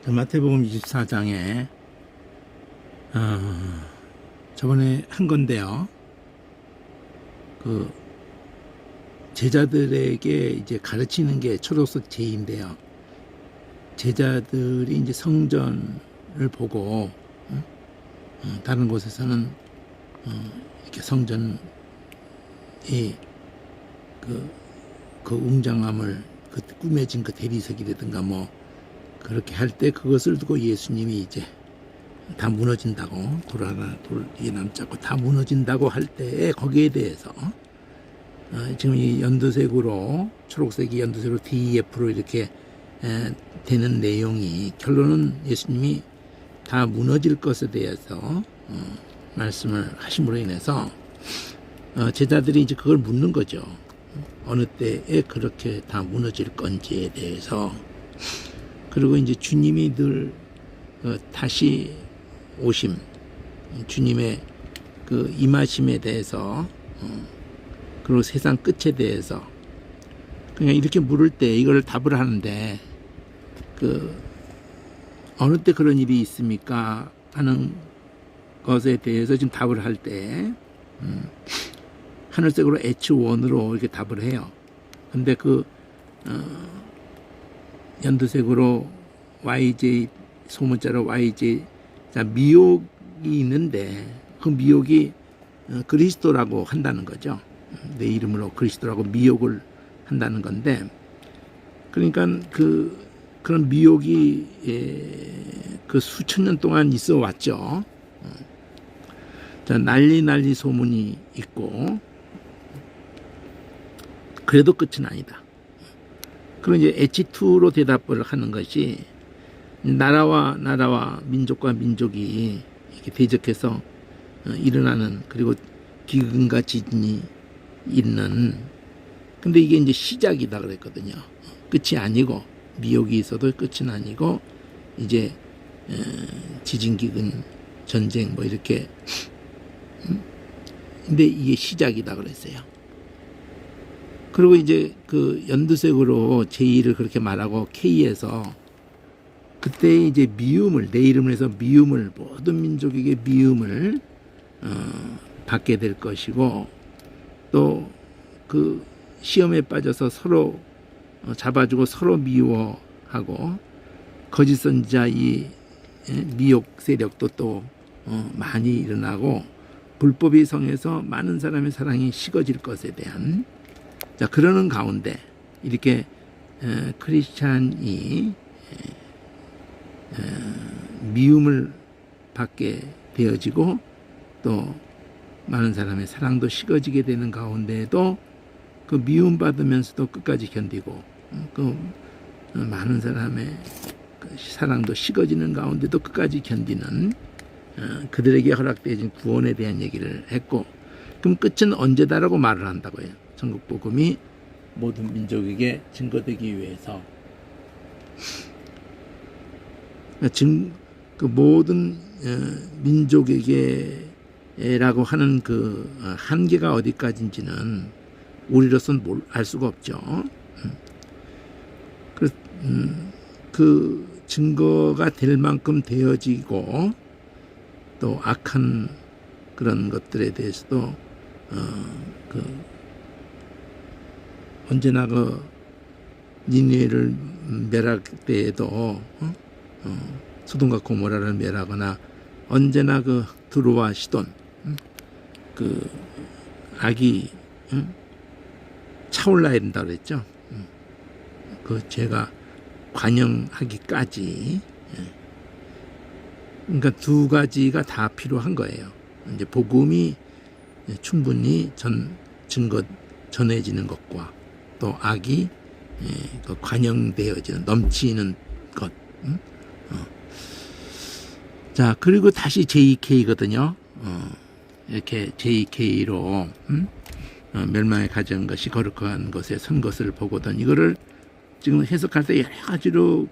마태복음 24장에 저번에 한 건데요. 그 제자들에게 이제 가르치는 게 초록색 제의인데요. 제자들이 이제 성전을 보고 다른 곳에서는 이렇게 성전이 그 웅장함을 그 꾸며진 그 대리석이라든가 뭐 그렇게 할 때 그것을 두고 예수님이 이제 다 무너진다고 돌이 남자고 다 무너진다고 할 때 거기에 대해서 지금 이 연두색으로 초록색이 연두색으로 DEF로 이렇게 되는 내용이 결론은 예수님이 다 무너질 것에 대해서 말씀을 하심으로 인해서 제자들이 이제 그걸 묻는 거죠. 어느 때에 그렇게 다 무너질 건지에 대해서. 그리고 이제 주님이 늘 다시 오심, 주님의 그 임하심에 대해서, 그리고 세상 끝에 대해서, 그냥 이렇게 물을 때 이걸 답을 하는데, 어느 때 그런 일이 있습니까? 하는 것에 대해서 지금 답을 할 때, 하늘색으로 H1으로 이렇게 답을 해요. 근데 연두색으로 YJ, 소문자로 YJ, 자, 미혹이 있는데, 그 미혹이 그리스도라고 한다는 거죠. 내 이름으로 그리스도라고 미혹을 한다는 건데, 그러니까 그런 미혹이 그 수천 년 동안 있어 왔죠. 자, 난리 소문이 있고, 그래도 끝은 아니다. 그럼 이제 H2로 대답을 하는 것이 나라와 민족과 민족이 이렇게 대적해서 일어나는, 그리고 기근과 지진이 있는, 근데 이게 이제 시작이다 그랬거든요. 끝이 아니고, 미혹이 있어도 끝은 아니고, 이제 지진, 기근, 전쟁 뭐 이렇게, 근데 이게 시작이다 그랬어요. 그리고 이제 그 연두색으로 제2를 그렇게 말하고 K에서 그때 이제 미움을, 내 이름을 해서 미움을, 모든 민족에게 미움을 받게 될 것이고, 또 그 시험에 빠져서 서로 잡아주고 서로 미워하고, 거짓 선지자 이 미혹 세력도 또 많이 일어나고, 불법이 성해서 많은 사람의 사랑이 식어질 것에 대한, 자, 그러는 가운데 이렇게 크리스찬이 미움을 받게 되어지고, 또 많은 사람의 사랑도 식어지게 되는 가운데에도 그 미움 받으면서도 끝까지 견디고, 그 많은 사람의 사랑도 식어지는 가운데도 끝까지 견디는 그들에게 허락되어진 구원에 대한 얘기를 했고, 그럼 끝은 언제다라고 말을 한다고요. 천국 복음이 모든 민족에게 증거되기 위해서, 그 모든 민족에게라고 하는 그 한계가 어디까지인지는 우리로서는 알 수가 없죠. 그 증거가 될 만큼 되어지고, 또 악한 그런 것들에 대해서도 언제나 니느웨를 멸할 때에도 소돔과 고모라를 멸하거나, 언제나 두로와 시돈 악이 차올라야 된다 그랬죠. 그 죄가 관영하기까지. 그러니까 두 가지가 다 필요한 거예요. 이제 복음이 충분히 전해지는 것과, 또 악이 관영되어지는, 넘치는 것. 자, 그리고 다시 JK거든요. 이렇게 JK로 멸망에 가져온 것이 거룩한 것에 선 것을 보거든. 이거를 지금 해석할 때 여러 가지로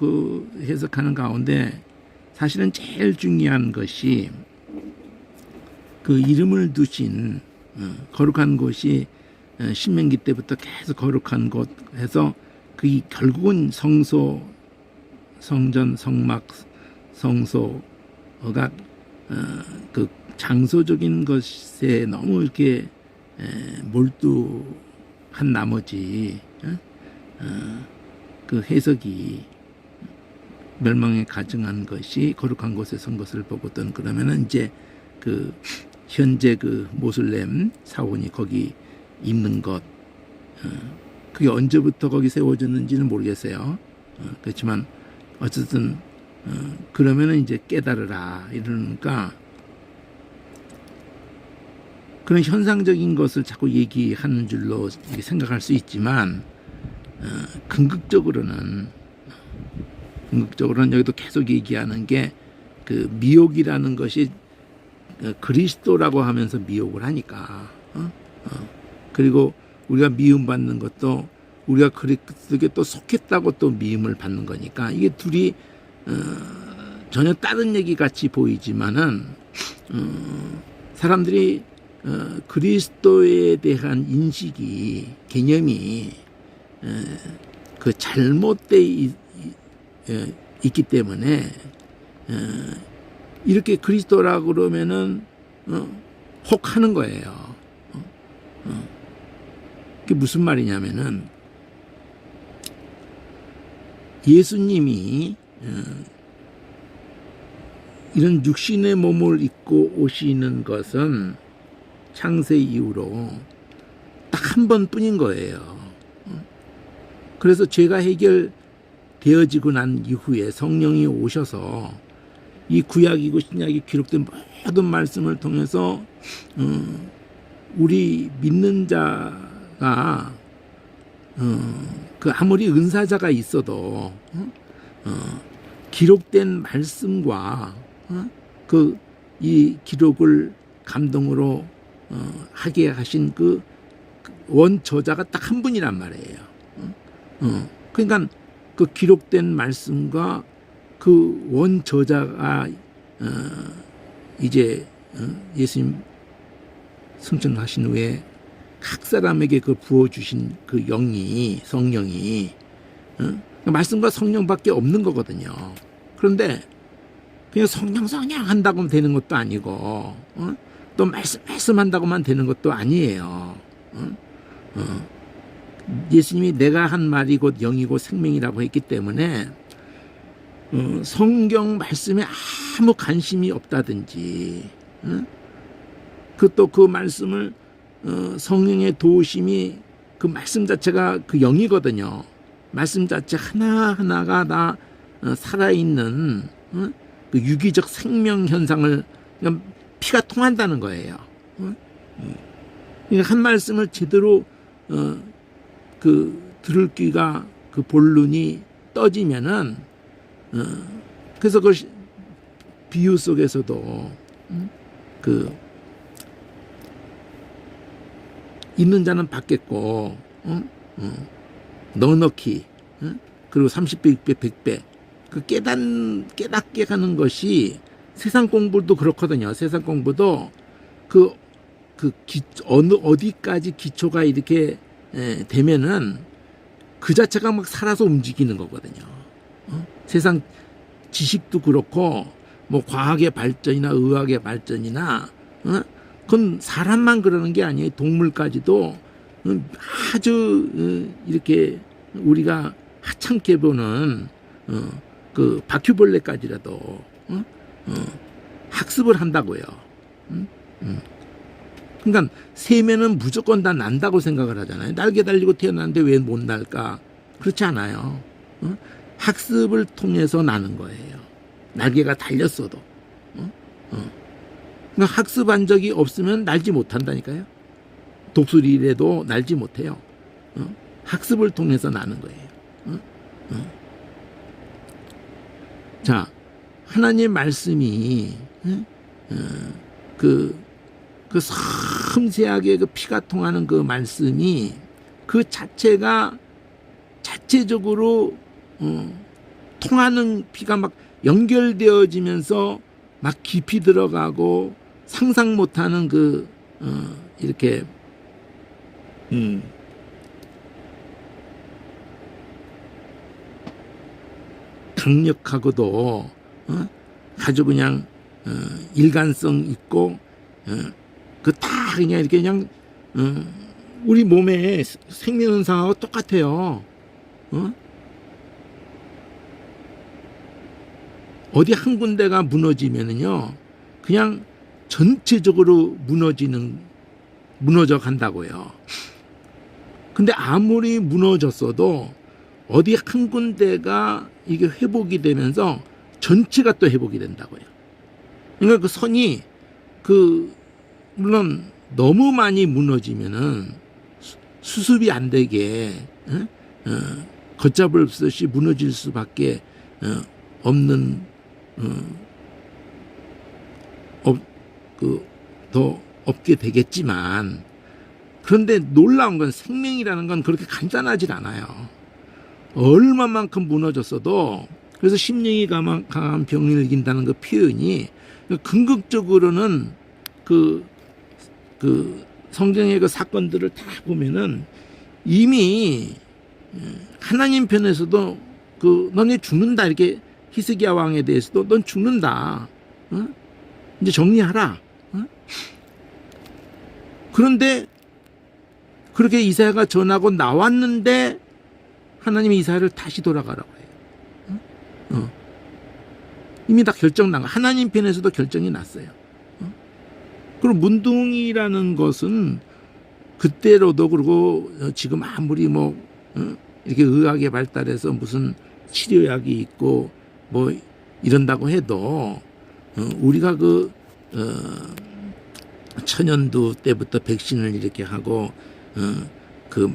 해석하는 가운데, 사실은 제일 중요한 것이 그 이름을 두신 거룩한 곳이 신명기 때부터 계속 거룩한 곳 해서, 그게 결국은 성소 성전, 성막, 성소가 그 장소적인 것에 너무 이렇게 몰두한 나머지 그 해석이 멸망에 가증한 것이 거룩한 곳에 선 것을 보거든. 그러면은 이제 그 현재 그 모슬렘 사원이 거기 있는 것, 그게 언제부터 거기 세워졌는지는 모르겠어요. 그렇지만 어쨌든 그러면은 이제 깨달으라 이러니까 그런 현상적인 것을 자꾸 얘기하는 줄로 생각할 수 있지만 궁극적으로는 여기도 계속 얘기하는 게 그 미혹이라는 것이 그리스도라고 하면서 미혹을 하니까 그리고 우리가 미움받는 것도 우리가 그리스도에 또 속했다고 또 미움을 받는 거니까 이게 둘이 전혀 다른 얘기 같이 보이지만은 사람들이 그리스도에 대한 인식이 개념이 그 잘못돼 있기 때문에 이렇게 그리스도라고 그러면은 혹하는 거예요. 그게 무슨 말이냐면은 예수님이 이런 육신의 몸을 입고 오시는 것은 창세 이후로 딱 한 번뿐인 거예요. 그래서 죄가 해결되어지고 난 이후에 성령이 오셔서 이 구약이고 신약이 기록된 모든 말씀을 통해서 우리 믿는 자가 그 아무리 은사자가 있어도 기록된 말씀과 그 이 기록을 감동으로 하게 하신 그 원저자가 딱 한 분이란 말이에요. 그러니까 그 기록된 말씀과 그 원저자가 이제 예수님 승천하신 후에 각 사람에게 그 부어주신 그 영이 성령이 말씀과 성령밖에 없는 거거든요. 그런데 그냥 성령 한다고 되는 것도 아니고 또 말씀한다고만 되는 것도 아니에요. 예수님이 내가 한 말이 곧 영이고 생명이라고 했기 때문에 성경 말씀에 아무 관심이 없다든지 또 그 말씀을 성령의 도우심이 그 말씀 자체가 그 영이거든요. 말씀 자체 하나하나가 다 살아있는 그 유기적 생명 현상을 그러니까 피가 통한다는 거예요. 그러니까 한 말씀을 제대로 그 들을 귀가 그 본론이 떠지면은 그래서 그 비유 속에서도 그 있는 자는 받겠고 넉넉히 그리고 30배, 6배, 100배 그 깨닫게 가는 것이 세상 공부도 그렇거든요. 세상 공부도 어디까지 기초가 이렇게 되면은 그 자체가 막 살아서 움직이는 거거든요. 세상 지식도 그렇고 뭐 과학의 발전이나 의학의 발전이나 그건 사람만 그러는 게 아니에요. 동물까지도 아주 이렇게 우리가 하찮게 보는 그 바퀴벌레까지라도 학습을 한다고요. 그러니까 새매는 무조건 다 난다고 생각을 하잖아요. 날개 달리고 태어났는데 왜 못 날까? 그렇지 않아요. 학습을 통해서 나는 거예요. 날개가 달렸어도. 그러니까 학습한 적이 없으면 날지 못한다니까요. 독수리라도 날지 못해요. 학습을 통해서 나는 거예요. 자, 하나님 말씀이 그 섬세하게 그 피가 통하는 그 말씀이 그 자체가 자체적으로 통하는 피가 막 연결되어지면서 막 깊이 들어가고 상상 못하는 그 이렇게 강력하고도 아주 그냥 일관성 있고 그 다 그냥 이렇게 그냥 우리 몸의 생명현상하고 똑같아요. 어디 한 군데가 무너지면은요, 그냥 전체적으로 무너져 간다고요. 근데 아무리 무너졌어도 어디 한 군데가 이게 회복이 되면서 전체가 또 회복이 된다고요. 그러니까 그 선이 물론 너무 많이 무너지면은 수습이 안 되게 걷잡을 수 없이 무너질 수밖에 없는 더 없게 되겠지만, 그런데 놀라운 건 생명이라는 건 그렇게 간단하질 않아요. 얼마만큼 무너졌어도, 그래서 심령이 강한 병을 이긴다는 그 표현이 궁극적으로는 그 성경의 그 사건들을 다 보면은 이미 하나님 편에서도 너네 죽는다, 이렇게 히스기야 왕에 대해서도 넌 죽는다, 이제 정리하라. 그런데 그렇게 이사야가 전하고 나왔는데 하나님이 이사야를 다시 돌아가라고 해요. 이미 다 결정난 거. 하나님 편에서도 결정이 났어요. 그리고 문둥이라는 것은 그때로도, 그리고 지금 아무리 이렇게 의학이 발달해서 무슨 치료약이 있고 이런다고 해도 우리가 천연두 때부터 백신을 이렇게 하고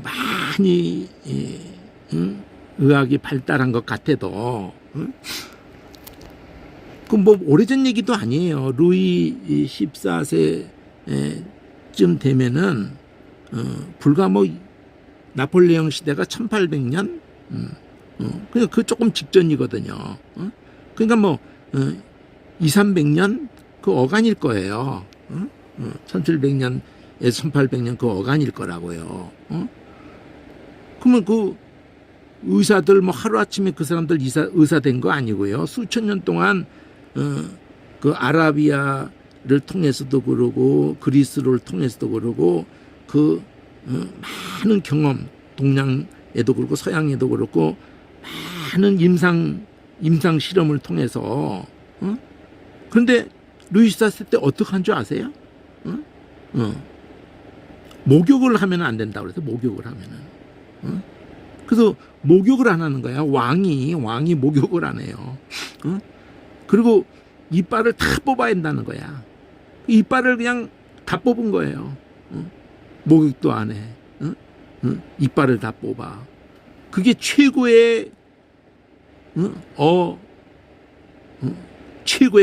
많이 의학이 발달한 것 같아도 오래전 얘기도 아니에요. 루이 14세쯤 되면은 불과 나폴레옹 시대가 1800년 그냥 그 조금 직전이거든요. 그러니까 200~300년 그 어간일 거예요. 1700년에서 1800년 그 어간일 거라고요. 그러면 그 의사들 하루아침에 그 사람들 의사 된 거 아니고요. 수천 년 동안 그 아라비아를 통해서도 그러고 그리스를 통해서도 그러고 많은 경험, 동양에도 그렇고 서양에도 그렇고 많은 임상 실험을 통해서 그런데 루이 14세 때 어떻게 한 줄 아세요? 목욕을 하면 안 된다고 그래서 목욕을 하면은 그래서 목욕을 안 하는 거야. 왕이 목욕을 안 해요. 그리고 이빨을 다 뽑아야 한다는 거야. 이빨을 그냥 다 뽑은 거예요. 목욕도 안 해. 이빨을 다 뽑아. 그게 최고의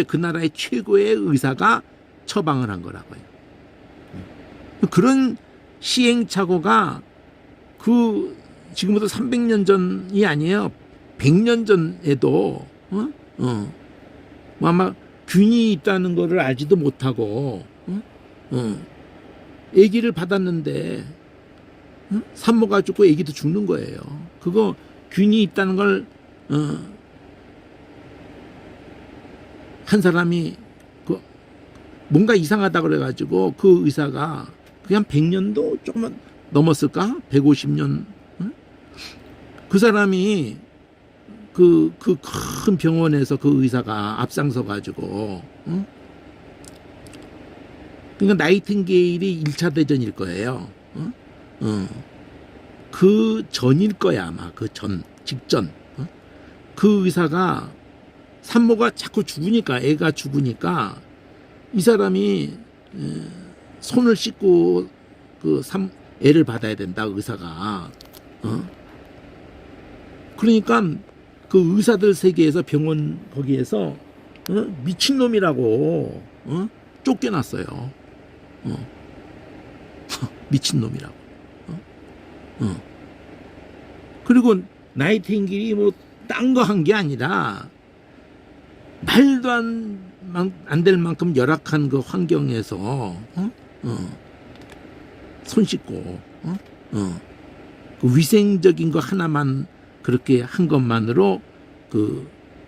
그 나라의 최고의 의사가 처방을 한 거라고요. 그런 시행착오가 지금부터 300년 전이 아니에요. 100년 전에도 아마 균이 있다는 것을 알지도 못하고 아기를 받았는데 산모가 죽고 아기도 죽는 거예요. 그거 균이 있다는 걸 한 사람이 뭔가 이상하다 그래가지고 그 의사가 그냥 100년도 조금만 넘었을까? 150년. 그 사람이 그 큰 병원에서 그 의사가 앞장서 가지고 그러니까 나이팅게일이 1차 대전일 거예요. 그 전일 거야 아마. 직전. 그 의사가 산모가 자꾸 죽으니까, 애가 죽으니까 이 사람이 손을 씻고 애를 받아야 된다, 의사가. 그러니까 그 의사들 세계에서 병원 거기에서 미친놈이라고 쫓겨났어요. 미친놈이라고. 그리고 나이팅게일이 딴 거 한 게 아니라 말도 안 될 만큼 열악한 그 환경에서 손 씻고 그 위생적인 거 하나만 그렇게 한 것만으로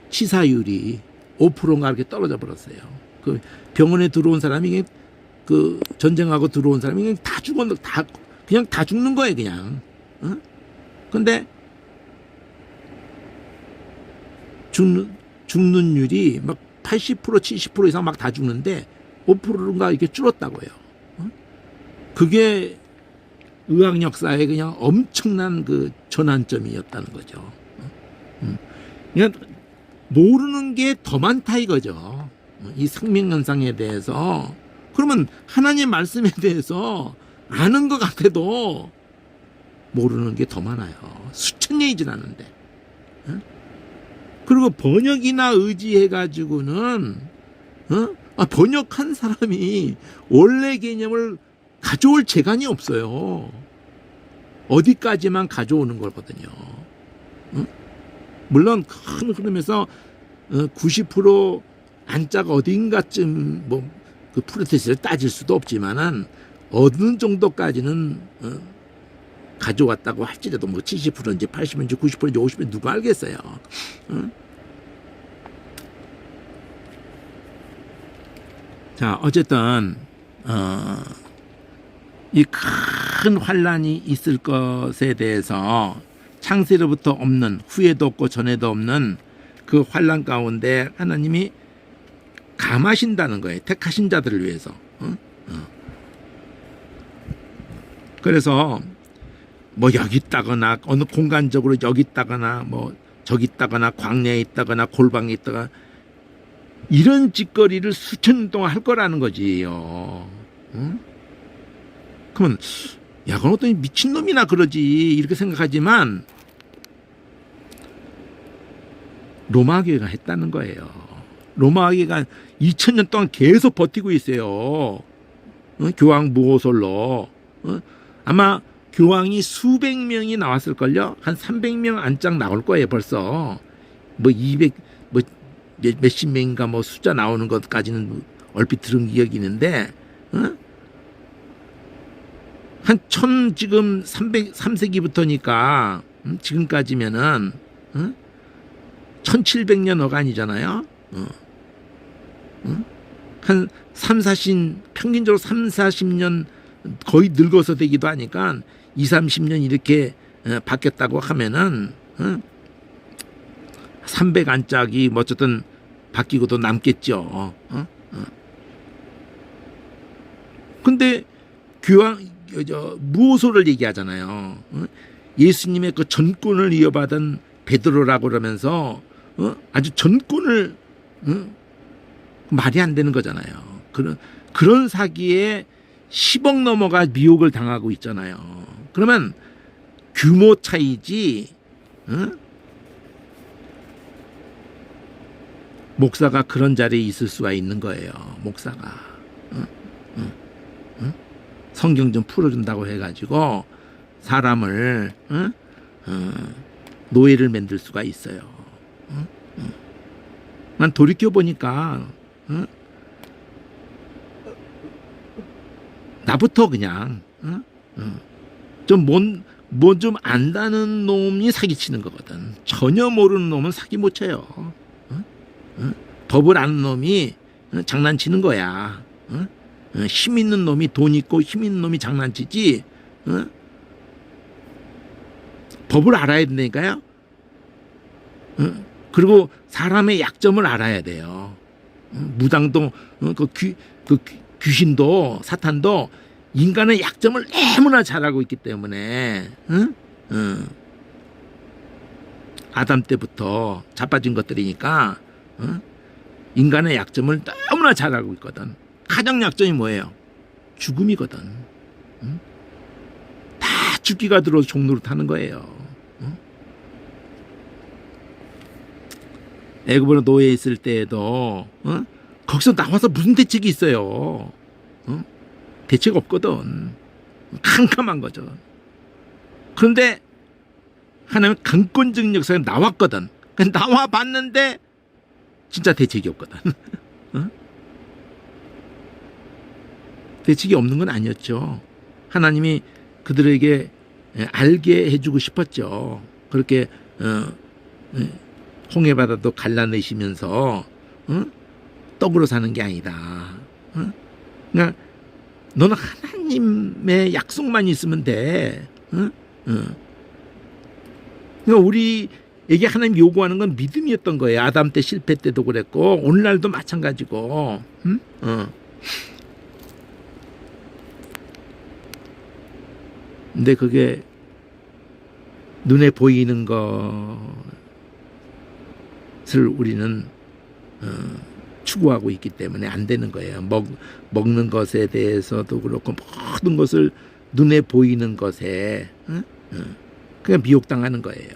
치사율이 5%인가 이렇게 떨어져 버렸어요. 그 병원에 들어온 사람이 그 전쟁하고 들어온 사람이 그냥 다 그냥 다 죽는 거예요, 그냥. 어? 근데 죽는율이 막 80% 70% 이상 막 다 죽는데 5%인가 이렇게 줄었다고요. 어? 그게 의학 역사에 그냥 엄청난 그 전환점이었다는 거죠. 그냥 모르는 게 더 많다 이거죠. 이 생명현상에 대해서. 그러면 하나님 말씀에 대해서 아는 것 같아도 모르는 게 더 많아요. 수천 년이 지났는데. 그리고 번역이나 의지해가지고는 번역한 사람이 원래 개념을 가져올 재간이 없어요. 어디까지만 가져오는 거거든요. 물론 큰 흐름에서 90% 안자가 어딘가쯤 그 프로테스를 따질 수도 없지만은 어느 정도까지는 가져왔다고 할지라도 70%인지 80%인지 90%인지 50%인지 누가 알겠어요. 자, 어쨌든 이 큰 환란이 있을 것에 대해서 창세로부터 없는, 후에도 없고 전에도 없는 그 환란 가운데 하나님이 감하신다는 거예요. 택하신 자들을 위해서. 그래서 여기 있다거나 어느 공간적으로 여기 있다거나 저기 있다거나 광야에 있다거나 골방에 있다거나 이런 짓거리를 수천 년 동안 할 거라는 거지요. 그러면 그건 어떤 미친놈이나 그러지 이렇게 생각하지만 로마 교회가 했다는 거예요. 로마 교회가 2000년 동안 계속 버티고 있어요. 교황 무호솔로. 아마 교황이 수백 명이 나왔을걸요. 한 300명 안짝 나올 거예요 벌써. 200 몇십 명인가 숫자 나오는 것까지는 얼핏 들은 기억이 있는데 한 지금 3세기부터니까 지금까지면은 1700년 어간이잖아요. 한 3-40 평균적으로 3-40년 거의 늙어서 되기도 하니까 2-30년 이렇게 바뀌었다고 하면은 300안짝이 어쨌든 바뀌고도 남겠죠. 근데 무호소를 얘기하잖아요. 예수님의 그 전권을 이어받은 베드로라고 그러면서 아주 전권을 말이 안 되는 거잖아요. 그런 사기에 10억 넘어가 미혹을 당하고 있잖아요. 그러면 규모 차이지 목사가 그런 자리에 있을 수가 있는 거예요. 목사가 성경 좀 풀어준다고 해가지고 사람을 노예를 만들 수가 있어요. 난 돌이켜 보니까 나부터 그냥 좀 안다는 놈이 사기치는 거거든. 전혀 모르는 놈은 사기 못 쳐요. 법을 아는 놈이 장난치는 거야. 힘 있는 놈이 돈 있고 힘 있는 놈이 장난치지. 법을 알아야 된다니까요. 그리고 사람의 약점을 알아야 돼요. 무당도 귀신도 사탄도 인간의 약점을 너무나 잘 알고 있기 때문에 아담 때부터 자빠진 것들이니까 인간의 약점을 너무나 잘 알고 있거든. 가장 약점이 뭐예요? 죽음이거든. 다 죽기가 들어서 종로를 타는 거예요. 애굽으로 노예 있을 때에도 거기서 나와서 무슨 대책이 있어요? 대책 없거든. 캄캄한 거죠. 그런데 하나님은 강권적 역사에 나왔거든. 나와 봤는데 진짜 대책이 없거든. 대책이 없는 건 아니었죠. 하나님이 그들에게 알게 해주고 싶었죠. 그렇게 홍해바다도 갈라내시면서 떡으로 사는 게 아니다. 그러니까 너는 하나님의 약속만 있으면 돼. 그러니까 우리에게 하나님 요구하는 건 믿음이었던 거예요. 아담 때 실패 때도 그랬고 오늘날도 마찬가지고. 근데 그게 눈에 보이는 것을 우리는 추구하고 있기 때문에 안 되는 거예요. 먹는 것에 대해서도 그렇고 모든 것을 눈에 보이는 것에 그냥 미혹당하는 거예요.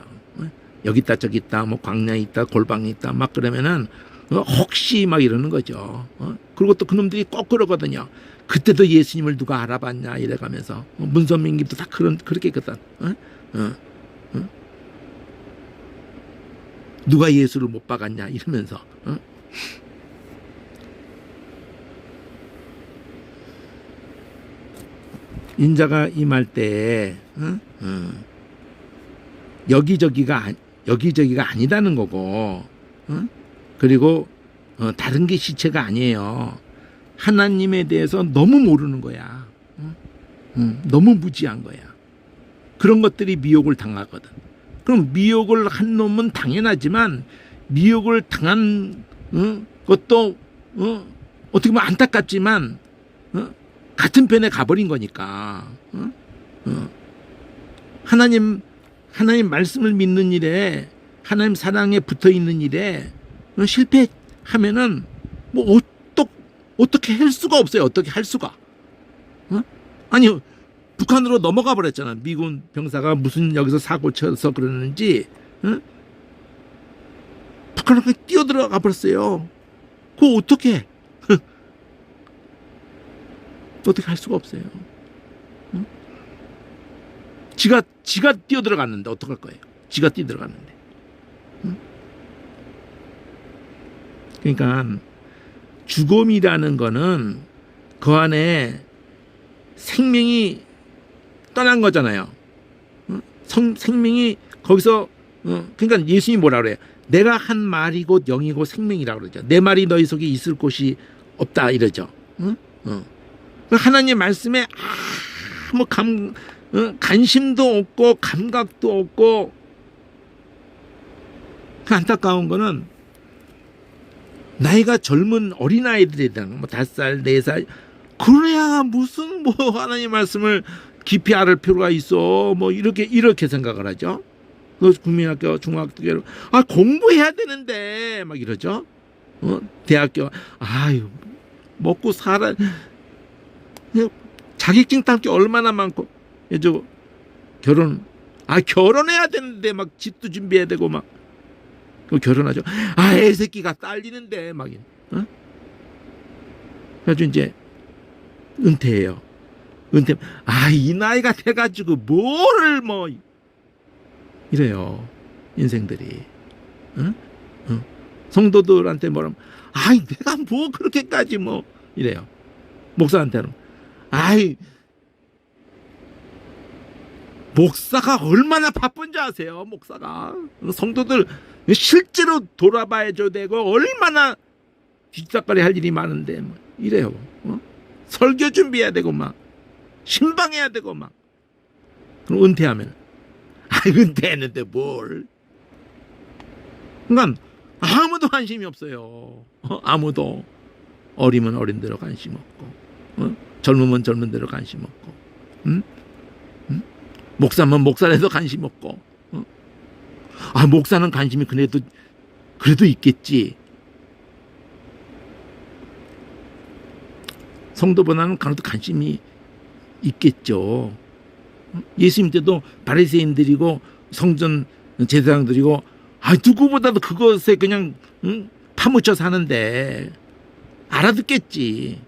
여기 있다 저기 있다 뭐 광야에 있다 골방에 있다 막 그러면은 혹시 막 이러는 거죠. 그리고 또 그놈들이 꼭 그러거든요. 그때도 예수님을 누가 알아봤냐 이래가면서 문선민님도 다 그렇게 했거든. 누가 예수를 못 박았냐 이러면서. 인자가 임할 때 여기저기가 아니다는 거고, 그리고 다른 게 시체가 아니에요. 하나님에 대해서 너무 모르는 거야. 너무 무지한 거야. 그런 것들이 미혹을 당하거든. 그럼 미혹을 한 놈은 당연하지만 미혹을 당한 것도 어떻게 보면 안타깝지만 같은 편에 가버린 거니까. 하나님 말씀을 믿는 일에 하나님 사랑에 붙어 있는 일에 실패하면은 뭐 어떻게 할 수가 없어요. 어떻게 할 수가. 아니 북한으로 넘어가 버렸잖아. 미군 병사가 무슨 여기서 사고 쳐서 그러는지 북한으로 뛰어들어가 버렸어요. 그거 어떻게 어떻게 할 수가 없어요. 지가 뛰어들어갔는데 어떡할 거예요. 지가 뛰어들어갔는데. 그러니까 죽음이라는 거는 그 안에 생명이 떠난 거잖아요. 생명이 거기서 그러니까 예수님이 뭐라 그래요? 내가 한 말이 곧 영이고 생명이라고 그러죠. 내 말이 너희 속에 있을 곳이 없다 이러죠. 하나님의 말씀에 아무 관심도 없고 감각도 없고. 그 안타까운 거는 나이가 젊은 어린아이들이랑 뭐 5살, 4살 그래야 무슨 뭐 하나님 말씀을 깊이 알을 필요가 있어. 뭐 이렇게 생각을 하죠. 국민학교, 중학교 공부해야 되는데 막 이러죠. 대학교 아유 먹고 살아 자격증 딸 게 얼마나 많고 저 결혼해야 되는데 막 집도 준비해야 되고 막 결혼하죠. 애새끼가 딸리는데 막 그래가지고 이제 은퇴해요. 이 나이가 돼가지고 뭐를 뭐 이래요. 인생들이. 성도들한테 뭐라면 내가 뭐 그렇게까지 뭐 이래요. 목사한테는 목사가 얼마나 바쁜지 아세요? 목사가 성도들 실제로 돌아봐야죠 되고 얼마나 뒷작거리 할 일이 많은데 뭐 이래요. 설교 준비해야 되고 막 신방해야 되고 막. 그럼 은퇴하면 은퇴했는데 뭘? 그러니까 아무도 관심이 없어요. 아무도. 어리면 어린 대로 관심 없고, 젊으면 젊은 대로 관심 없고, 목사면 목사라도 관심 없고, 목사는 관심이 그래도 있겠지. 성도보다는 그래도 관심이 있겠죠. 예수님 때도 바리새인들이고 성전 제사장들이고 누구보다도 그것에 그냥 파묻혀 사는데 알아듣겠지.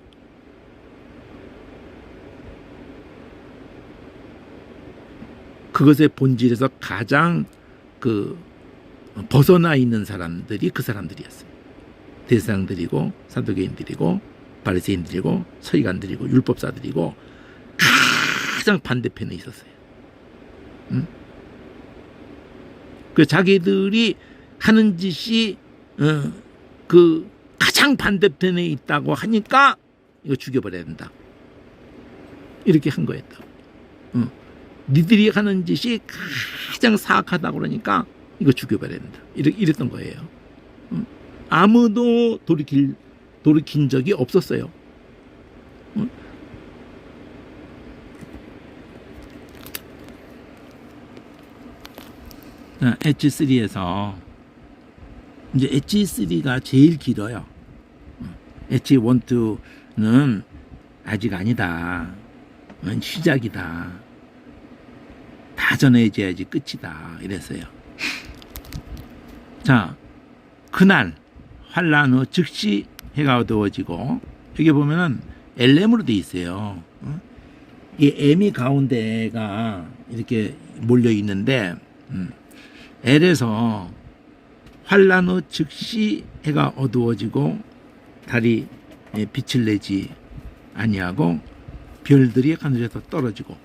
그것의 본질에서 가장 벗어나 있는 사람들이 그 사람들이었어요. 대제사장들이고 사두개인들이고 바리새인들이고 서기관들이고 율법사들이고 가장 반대편에 있었어요. 그 자기들이 하는 짓이 그 가장 반대편에 있다고 하니까 이거 죽여버려야 된다. 이렇게 한 거였다. 니들이 하는 짓이 가장 사악하다고 그러니까 이거 죽여버려야 된다. 이랬던 거예요. 아무도 돌이킨 적이 없었어요. 엣지 3에서 이제 엣지 3가 제일 길어요. 엣지 1, 2는 아직 아니다. 시작이다. 다 전해져야지 끝이다. 이랬어요. 자, 그날 환란 후 즉시 해가 어두워지고, 여기 보면은 LM으로 돼 있어요. 이 M이 가운데가 이렇게 몰려 있는데, L에서 환란 후 즉시 해가 어두워지고 달이 빛을 내지 아니하고 별들이 하늘에서 떨어지고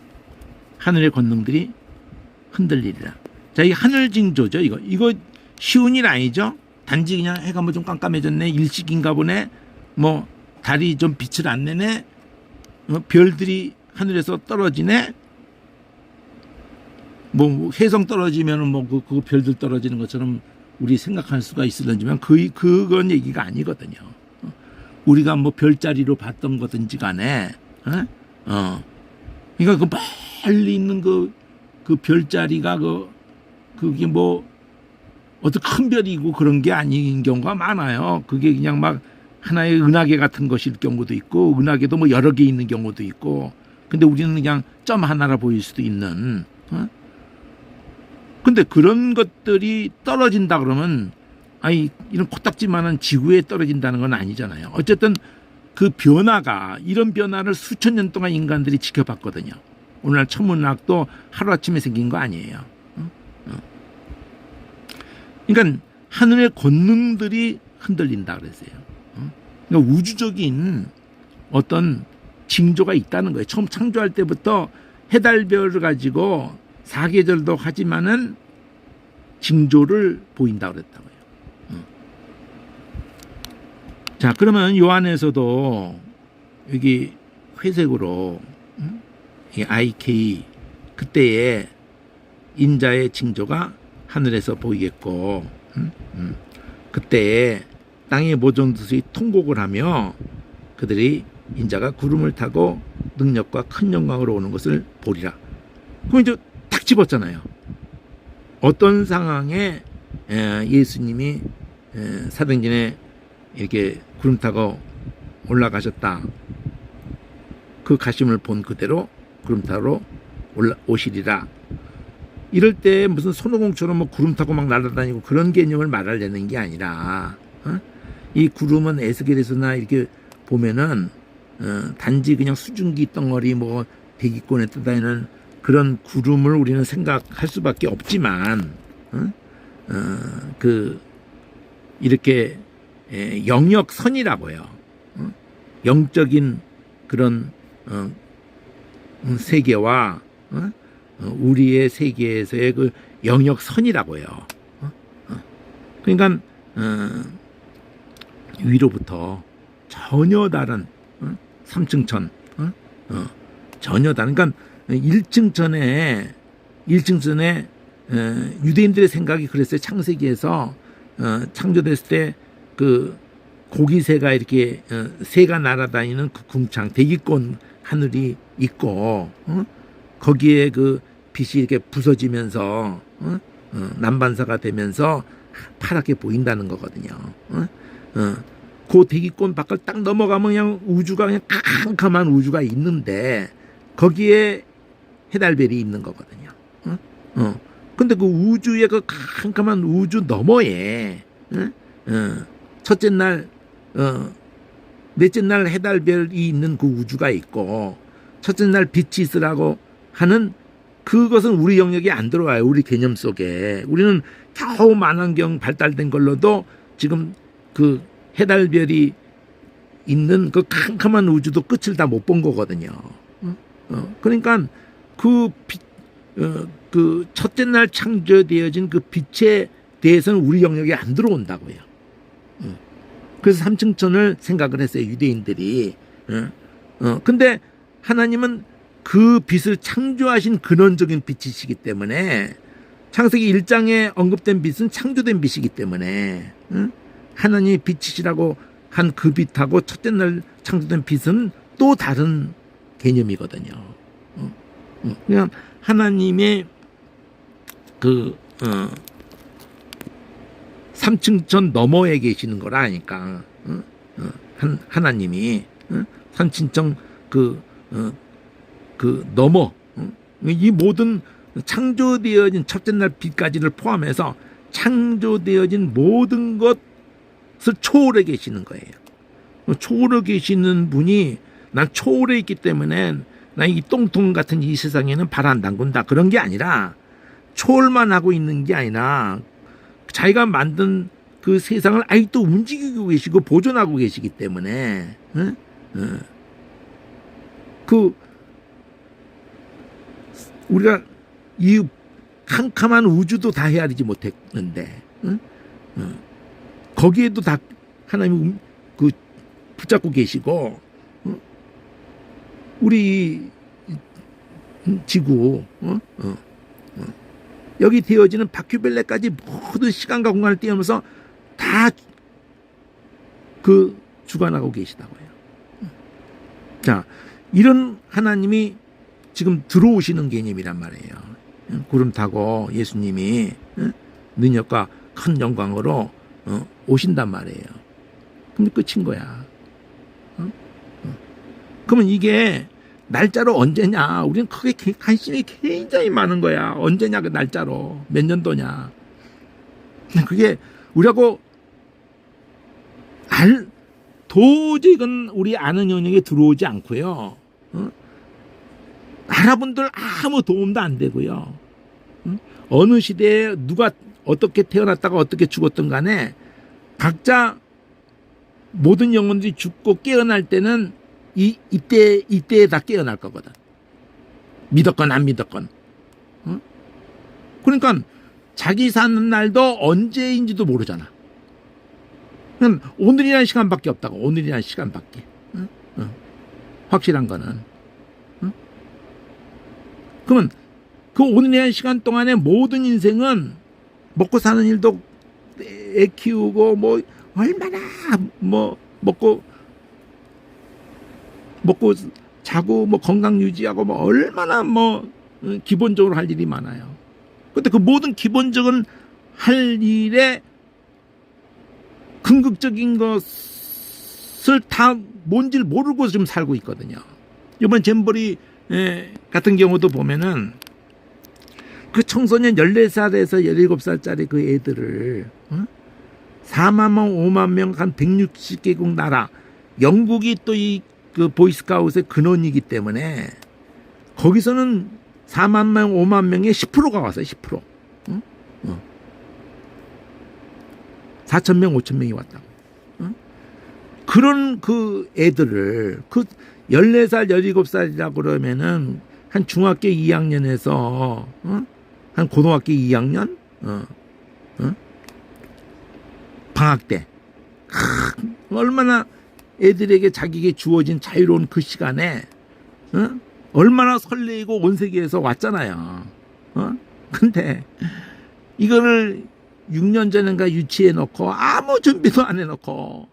하늘의 권능들이 흔들리리라. 자, 이 하늘 징조죠. 이거 쉬운 일 아니죠? 단지 그냥 해가 뭐 좀 깜깜해졌네, 일식인가 보네, 뭐 달이 좀 빛을 안 내네, 별들이 하늘에서 떨어지네, 뭐 혜성 떨어지면은 뭐 그 별들 떨어지는 것처럼 우리 생각할 수가 있을런지만 그건 얘기가 아니거든요. 우리가 뭐 별자리로 봤던 거든지 간에, 그러니까 그 멀리 있는 그 별자리가 그게 뭐 어떤 큰 별이고 그런 게 아닌 경우가 많아요. 그게 그냥 막 하나의 은하계 같은 것일 경우도 있고, 은하계도 뭐 여러 개 있는 경우도 있고, 근데 우리는 그냥 점 하나라 보일 수도 있는. 근데 그런 것들이 떨어진다 그러면, 아니, 이런 코딱지만한 지구에 떨어진다는 건 아니잖아요. 어쨌든 그 변화가, 이런 변화를 수천 년 동안 인간들이 지켜봤거든요. 오늘날 천문학도 하루아침에 생긴 거 아니에요. 그러니까 하늘의 권능들이 흔들린다 그랬어요. 그러니까 우주적인 어떤 징조가 있다는 거예요. 처음 창조할 때부터 해달별을 가지고 사계절도 하지만은 징조를 보인다 그랬다고요. 자, 그러면 요한에서도 여기 회색으로 이 IK, 그때의 인자의 징조가 하늘에서 보이겠고, 그때에 땅의 모든 것이 통곡을 하며 그들이 인자가 구름을 타고 능력과 큰 영광으로 오는 것을 보리라. 그럼 이제 딱 집었잖아요. 어떤 상황에 예수님이 사등진에 이렇게 구름 타고 올라가셨다. 그 가심을 본 그대로 구름 타러 오시리라. 이럴 때 무슨 손오공처럼 뭐 구름 타고 막 날아다니고 그런 개념을 말하려는 게 아니라, 이 구름은 에스겔에서나 이렇게 보면은 단지 그냥 수증기 덩어리 뭐 대기권에 떠다니는 그런 구름을 우리는 생각할 수밖에 없지만, 이렇게 영역선이라고요. 영적인 그런 세계와 우리의 세계에서의 그 영역선이라고요. 그러니까 위로부터 전혀 다른 3층천, 전혀 다른, 그러니까 1층천에 유대인들의 생각이 그랬어요. 창세기에서 창조됐을 때 그 고기새가 이렇게 새가 날아다니는 그 궁창 대기권 하늘이 있고, 거기에 그 빛이 이렇게 부서지면서 남반사가 되면서 파랗게 보인다는 거거든요. 그 대기권 밖을 딱 넘어가면 그냥 우주가 그냥 캄캄한 우주가 있는데 거기에 해달별이 있는 거거든요. 근데 그 우주의 그 캄캄한 우주 너머에 첫째 날, 넷째 날 해달별이 있는 그 우주가 있고, 첫째 날 빛이 있으라고 하는 그것은 우리 영역에 안 들어와요. 우리 개념 속에. 우리는 겨우 만환경 발달된 걸로도 지금 그 해달별이 있는 그 캄캄한 우주도 끝을 다 못 본 거거든요. 그러니까 그 첫째 날 창조되어진 그 빛의 대해서는 우리 영역에 안 들어온다고요. 그래서 삼층천을 생각을 했어요, 유대인들이. 근데 하나님은 그 빛을 창조하신 근원적인 빛이시기 때문에, 창세기 1장에 언급된 빛은 창조된 빛이기 때문에, 하나님이 빛이시라고 한 그 빛하고 첫째 날 창조된 빛은 또 다른 개념이거든요. 그냥 하나님의 삼층천 너머에 계시는 거라 하니까, 하나님이 삼층천 그 너머, 이 모든 창조되어진 첫째 날 빛까지를 포함해서 창조되어진 모든 것을 초월해 계시는 거예요. 초월해 계시는 분이, 난 초월해 있기 때문에 난 이 똥통 같은 이 세상에는 발 안 담근다, 그런 게 아니라, 초월만 하고 있는 게 아니라 자기가 만든 그 세상을 아직도 움직이고 계시고 보존하고 계시기 때문에, 우리가 이 캄캄한 우주도 다 헤아리지 못했는데, 거기에도 다 하나님이 붙잡고 계시고, 우리 지구, 여기 되어지는 바퀴벌레까지 모든 시간과 공간을 띄우면서 다 주관하고 계시다고요. 자, 이런 하나님이 지금 들어오시는 개념이란 말이에요. 구름 타고 예수님이 능력과 큰 영광으로 오신단 말이에요. 그럼 끝인 거야. 그러면 이게 날짜로 언제냐? 우리는 크게 관심이 굉장히 많은 거야. 언제냐, 그 날짜로. 몇 년도냐. 그게 우리하고 도저히 이건 우리 아는 영역에 들어오지 않고요. 알아본들 아무 도움도 안 되고요. 어느 시대에 누가 어떻게 태어났다가 어떻게 죽었든 간에 각자 모든 영혼들이 죽고 깨어날 때는 이때에 다 깨어날 거거든. 믿었건 안 믿었건. 그러니까 자기 사는 날도 언제인지도 모르잖아. 그냥 오늘이라는 시간밖에 없다고. 오늘이라는 시간밖에. 확실한 거는. 그러면 그 오늘이라는 시간 동안에 모든 인생은 먹고 사는 일도 애 키우고 뭐 얼마나 뭐 먹고 자고 뭐 건강 유지하고 뭐 얼마나 뭐 기본적으로 할 일이 많아요. 근데 그 모든 기본적인 할 일에 궁극적인 것을 다 뭔지를 모르고 지금 살고 있거든요. 이번 잼버리 같은 경우도 보면은 그 청소년 14살에서 17살짜리 그 애들을 4만 명, 5만 명, 한 160개국 나라, 영국이 또 그 보이스카웃의 근원이기 때문에 거기서는 4만 명, 5만 명의 10%가 왔어요. 10%. 4천 명, 5천 명이 왔다고. 그런 그 애들을 14살, 17살이라고 그러면은 한 중학교 2학년에서 한 고등학교 2학년 방학 때 얼마나 애들에게 자기에게 주어진 자유로운 그 시간에 얼마나 설레이고 온 세계에서 왔잖아요. 근데 이거를 6년 전인가 유치해 놓고 아무 준비도 안 해놓고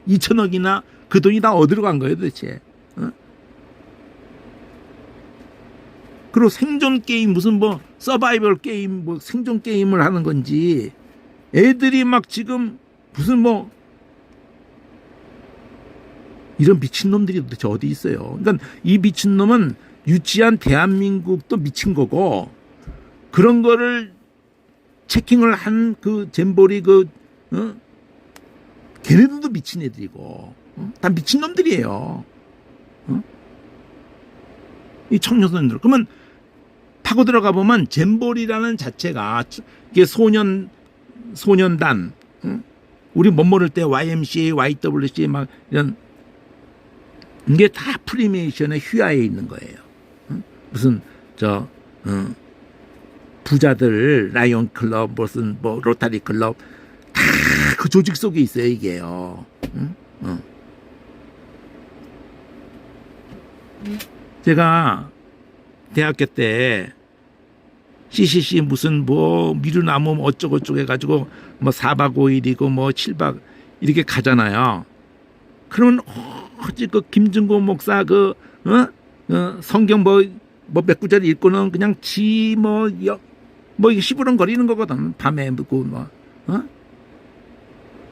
2천억이나 그 돈이 다 어디로 간 거예요 도대체. 그리고 생존 게임 무슨 뭐 서바이벌 게임 뭐 생존 게임을 하는 건지 애들이 막 지금 무슨 뭐 이런 미친놈들이 도대체 어디 있어요. 그러니까 이 미친놈은 유치한 대한민국도 미친 거고 그런 거를 체킹을 한 그 잼버리 걔네들도 미친 애들이고 다 미친놈들이에요. 이 청소년들. 그러면 파고 들어가 보면 잼버리라는 자체가 이게 소년단 우리 못 모를 때 YMCA, YWCA 막 이런 이게 다 프리메이션의 휘하에 있는 거예요. 무슨 부자들 라이온 클럽 무슨 뭐 로타리 클럽 다 그 조직 속에 있어요 이게요. 응? 제가 대학교 때 CCC 무슨 뭐 미루나무 어쩌고저쩌고 해가지고 뭐 4박 5일이고 뭐 7박 이렇게 가잖아요. 그러면 어찌 그 김증고 목사 그 성경 뭐 몇 구절 읽고는 그냥 뭐 시부렁거리는 거거든. 밤에 뭐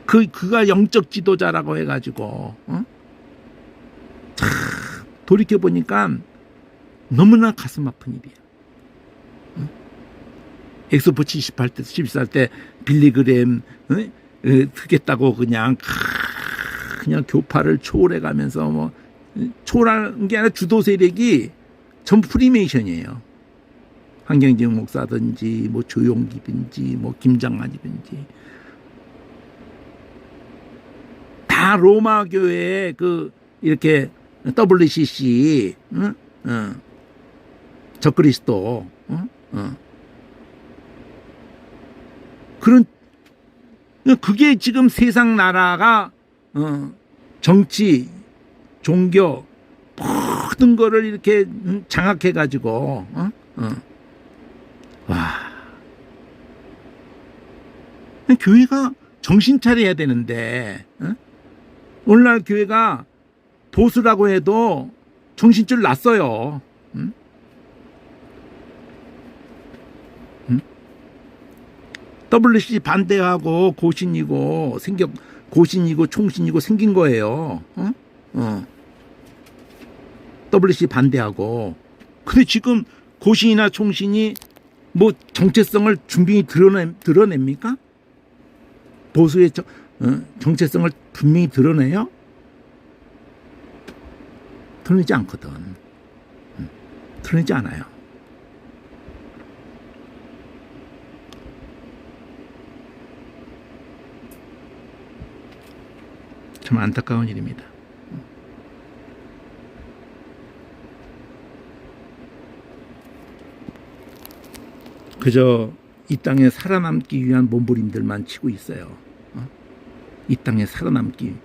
그가 영적 지도자라고 해가지고 참 돌이켜 보니까 너무나 가슴 아픈 일이야. 엑소포 78살 때 빌리그램 듣겠다고 그냥 교파를 초월해가면서 뭐 초월한 게 아니라 주도 세력이 전부 프리메이션이에요. 황경진 목사든지 뭐 조용기든지 뭐 김장만이든지 다 로마 교회의 그 이렇게 WCC 적그리스도 그런 그게 지금 세상 나라가 정치 종교 모든 거를 이렇게 장악해 가지고 와 교회가 정신 차려야 되는데 오늘날 교회가 보수라고 해도 정신줄 났어요. WC 반대하고 고신이고 고신이고 총신이고 생긴 거예요. WC 반대하고. 근데 지금 고신이나 총신이 뭐 정체성을 분명히 드러냅니까? 보수의 정체성을 분명히 드러내요? 드러내지 않거든. 드러내지 않아요. 참 안타까운 일입니다. 그저 이 땅에 살아남기 위한 몸부림들만 치고 있어요. 이 땅에 살아남기.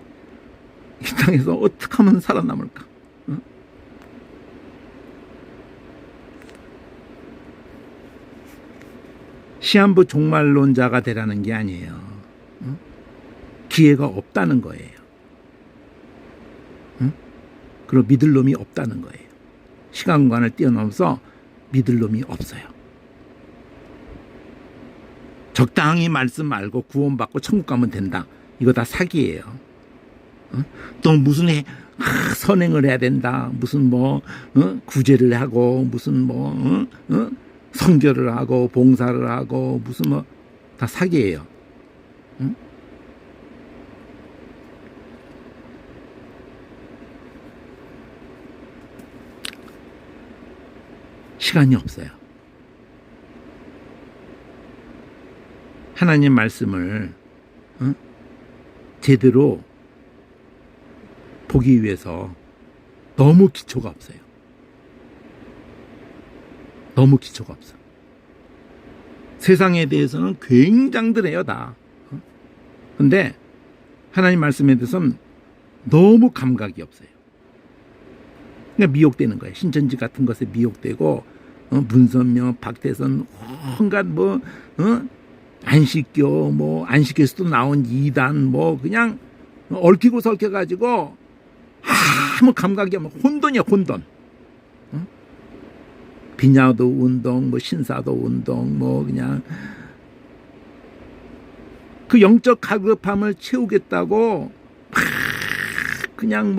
이 땅에서 어떻게 하면 살아남을까? 시한부 종말론자가 되라는 게 아니에요. 기회가 없다는 거예요. 그리고 믿을 놈이 없다는 거예요. 시간관을 뛰어넘어서 믿을 놈이 없어요. 적당히 말씀 알고 구원받고 천국 가면 된다. 이거 다 사기예요. 또 무슨 선행을 해야 된다. 무슨 구제를 하고 무슨 선교를 하고 봉사를 하고 무슨 다 사기예요. 시간이 없어요. 하나님 말씀을 제대로 보기 위해서 너무 기초가 없어요. 너무 기초가 없어. 세상에 대해서는 굉장들 해요, 다. 근데 하나님 말씀에 대해서는 너무 감각이 없어요. 그러니까 미혹되는 거예요. 신천지 같은 것에 미혹되고 문선명, 박태선, 온갖 안식교, 안식교에서도 나온 이단, 그냥 얽히고 설켜가지고 아무 감각이 없는 혼돈이야, 혼돈. 비냐도 운동, 신사도 운동, 그냥 그 영적 갈급함을 채우겠다고 그냥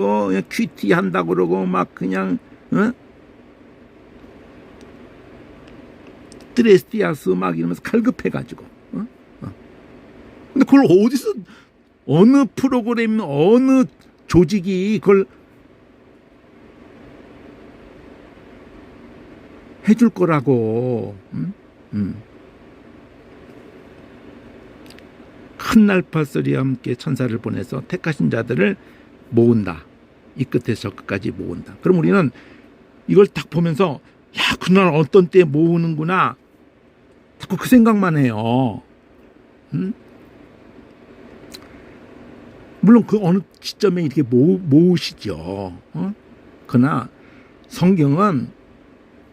큐티 한다고 그러고 그냥 드레스티아스 이러면서 갈급해가지고 근데 그걸 어디서 어느 프로그램 어느 조직이 그걸 해줄 거라고. 큰 날파 소리와 함께 천사를 보내서 택하신 자들을 모은다. 이 끝에서 저 끝까지 모은다. 그럼 우리는 이걸 딱 보면서 그날 어떤 때 모으는구나. 자꾸 그 생각만 해요. 음? 물론 그 어느 시점에 이렇게 모으시죠. 그러나 성경은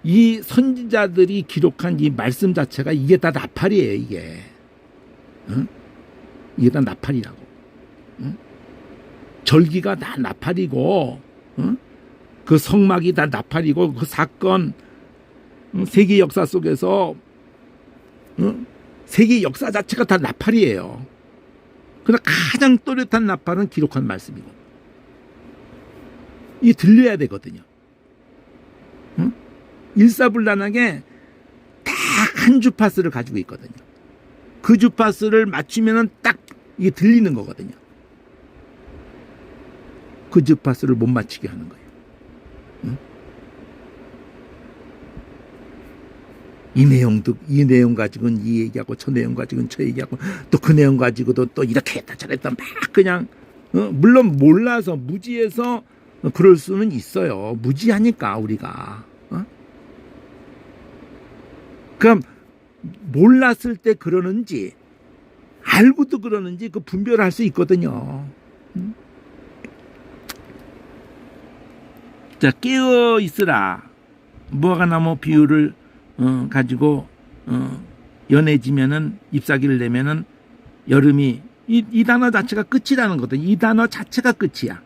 이 선지자들이 기록한 이 말씀 자체가 이게 다 나팔이에요, 이게. 이게 다 나팔이라고. 절기가 다 나팔이고, 그 성막이 다 나팔이고, 그 사건, 세계 역사 속에서, 세계 역사 자체가 다 나팔이에요. 그러나 가장 또렷한 나팔은 기록한 말씀이고, 이게 들려야 되거든요. 일사불란하게 딱 한 주파수를 가지고 있거든요. 그 주파수를 맞추면은 딱 이게 들리는 거거든요. 그 주파수를 못 맞추게 하는 거예요. 이 내용 가지고는 이 얘기하고 저 내용 가지고는 저 얘기하고 또 그 내용 가지고도 또 이렇게 했다 저랬다 막 그냥 물론 몰라서 무지해서 그럴 수는 있어요. 무지하니까 우리가. 그럼 몰랐을 때 그러는지 알고도 그러는지 그 분별할 수 있거든요. 자, 깨어 있으라. 무화과나무 비유를 가지고 연해지면은 잎사귀를 내면은 여름이 이 단어 자체가 끝이라는 거거든. 이 단어 자체가 끝이야.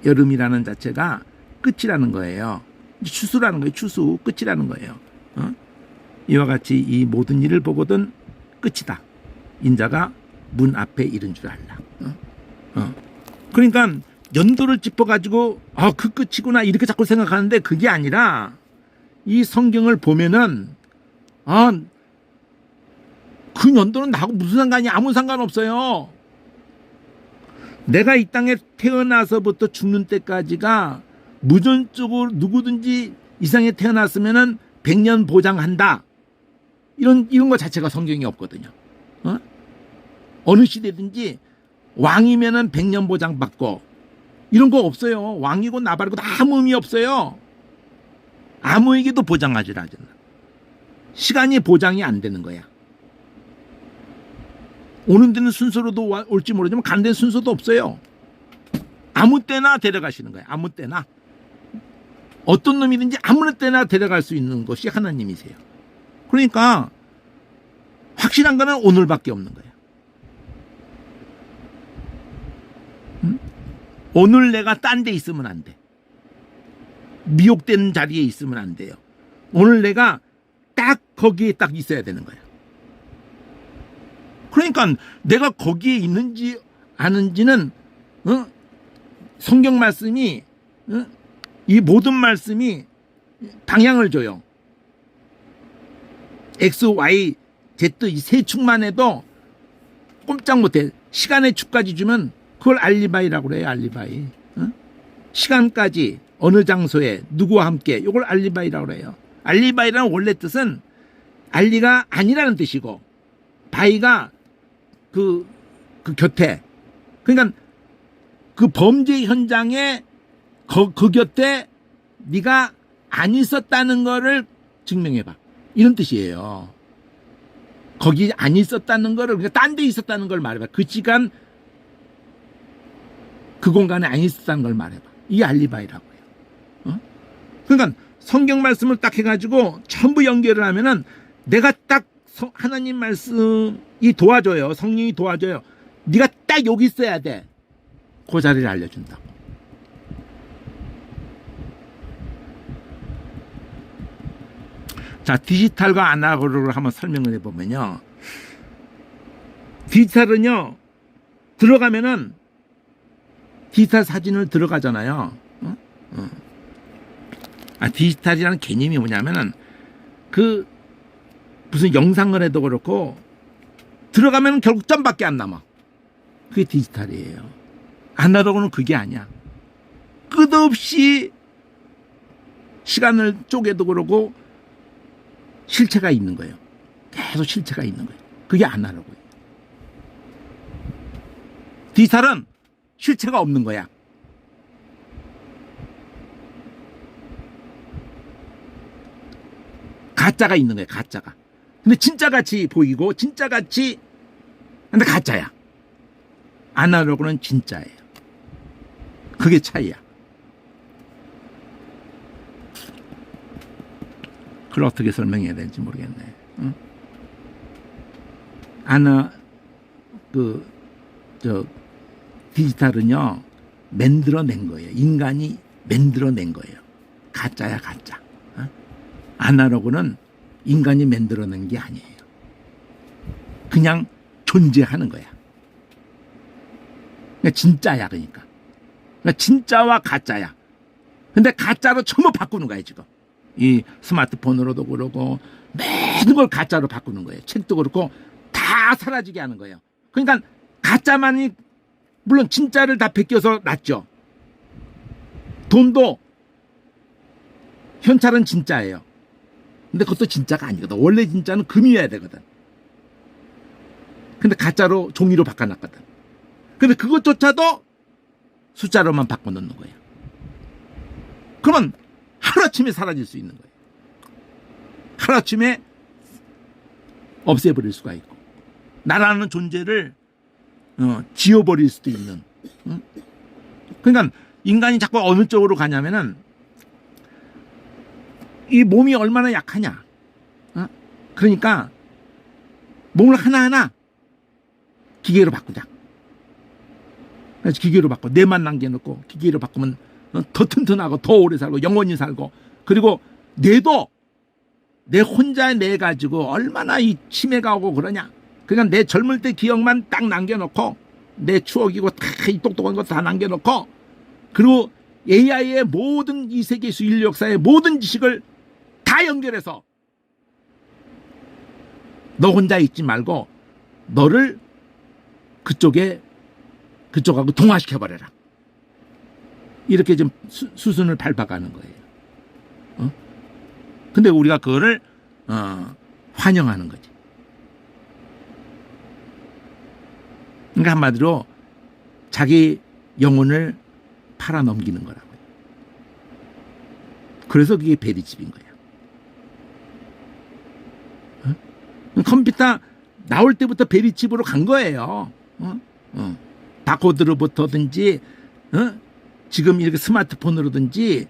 여름이라는 자체가 끝이라는 거예요. 추수라는 거예요. 추수 끝이라는 거예요. 이와 같이 이 모든 일을 보거든 끝이다. 인자가 문 앞에 이른 줄 알라. 그러니까 연도를 짚어가지고 그 끝이구나 이렇게 자꾸 생각하는데 그게 아니라 이 성경을 보면은 그 연도는 나하고 무슨 상관이 아무 상관없어요. 내가 이 땅에 태어나서부터 죽는 때까지가 무전적으로 누구든지 이상에 태어났으면은 100년 보장한다. 이런 거 자체가 성경이 없거든요. 어느 시대든지 왕이면은 100년 보장 받고 이런 거 없어요. 왕이고 나발이고 아무 의미 없어요. 아무에게도 보장하지 않아. 시간이 보장이 안 되는 거야. 오는 데는 순서로도 올지 모르지만 가는 데는 순서도 없어요. 아무 때나 데려가시는 거예요. 아무 때나. 어떤 놈이든지 아무 때나 데려갈 수 있는 것이 하나님이세요. 그러니까 확실한 거는 오늘밖에 없는 거예요. 오늘 내가 딴 데 있으면 안 돼. 미혹되는 자리에 있으면 안 돼요. 오늘 내가 딱 거기에 딱 있어야 되는 거예요. 그러니까 내가 거기에 있는지 아는지는 성경 말씀이 이 모든 말씀이 방향을 줘요. X, Y, Z 이 세 축만 해도 꼼짝 못해. 시간의 축까지 주면 그걸 알리바이라고 그래요. 알리바이. 시간까지 어느 장소에 누구와 함께 이걸 알리바이라고 그래요. 알리바이라는 원래 뜻은 알리가 아니라는 뜻이고 바이가 그 곁에 그러니까 그 범죄 현장에 그 곁에 네가 안 있었다는 거를 증명해봐. 이런 뜻이에요. 거기 안 있었다는 거를 그러니까 딴 데 있었다는 걸 말해봐. 그 시간 그 공간에 안 있었다는 걸 말해봐. 이게 알리바이라고 해요. 그러니까 성경 말씀을 딱 해가지고 전부 연결을 하면은 내가 딱 하나님 말씀이 도와줘요. 성령이 도와줘요. 네가 딱 여기 있어야 돼. 그 자리를 알려준다고. 자, 디지털과 아날로그를 한번 설명을 해보면요. 디지털은요, 들어가면은 디지털 사진을 들어가잖아요. 디지털이라는 개념이 뭐냐면은 무슨 영상을 해도 그렇고 들어가면 결국 점밖에 안 남아. 그게 디지털이에요. 아날로그는 그게 아니야. 끝없이 시간을 쪼개도 그러고 실체가 있는 거예요. 계속 실체가 있는 거예요. 그게 아날로그예요. 디지털은 실체가 없는 거야. 가짜가 있는 거예요. 가짜가. 근데 진짜같이 보이고 진짜같이 근데 가짜야. 아날로그는 진짜예요. 그게 차이야. 그걸 어떻게 설명해야 될지 모르겠네. 응? 디지털은요, 만들어낸 거예요. 인간이 만들어낸 거예요. 가짜야, 가짜. 어? 아날로그는 인간이 만들어낸 게 아니에요. 그냥 존재하는 거야. 그러니까 진짜야, 그러니까. 진짜와 가짜야. 근데 가짜로 전부 바꾸는 거야, 지금. 이 스마트폰으로도 그러고, 모든 걸 가짜로 바꾸는 거예요. 책도 그렇고, 다 사라지게 하는 거예요. 그러니까 가짜만이, 물론 진짜를 다 베껴서 놨죠. 돈도, 현찰은 진짜예요. 근데 그것도 진짜가 아니거든. 원래 진짜는 금이어야 되거든. 근데 가짜로 종이로 바꿔놨거든. 근데 그것조차도 숫자로만 바꿔놓는 거예요. 그러면 하루아침에 사라질 수 있는 거예요. 하루아침에 없애버릴 수가 있고, 나라는 존재를 지워버릴 수도 있는. 응? 그러니까 인간이 자꾸 어느 쪽으로 가냐면은 이 몸이 얼마나 약하냐. 그러니까 몸을 하나하나 기계로 바꾸자. 그래서 기계로 바꿔. 뇌만 남겨놓고 기계로 바꾸면 더 튼튼하고 더 오래 살고 영원히 살고, 그리고 뇌도 내 혼자 내 가지고 얼마나 이 치매가 오고 그러냐. 그러니까 내 젊을 때 기억만 딱 남겨놓고, 내 추억이고 다 이 똑똑한 거 다 남겨놓고, 그리고 AI의 모든 이 세계 인류 역사의 모든 지식을 다 연결해서 너 혼자 있지 말고 너를 그쪽하고 동화시켜버려라. 이렇게 좀 수순을 밟아가는 거예요. 근데 우리가 그거를 환영하는 거지. 그러니까 한마디로 자기 영혼을 팔아넘기는 거라고요. 그래서 그게 베리칩인 거야. 컴퓨터 나올 때부터 베리칩으로 간 거예요. 바코드로부터든지 지금 이렇게 스마트폰으로든지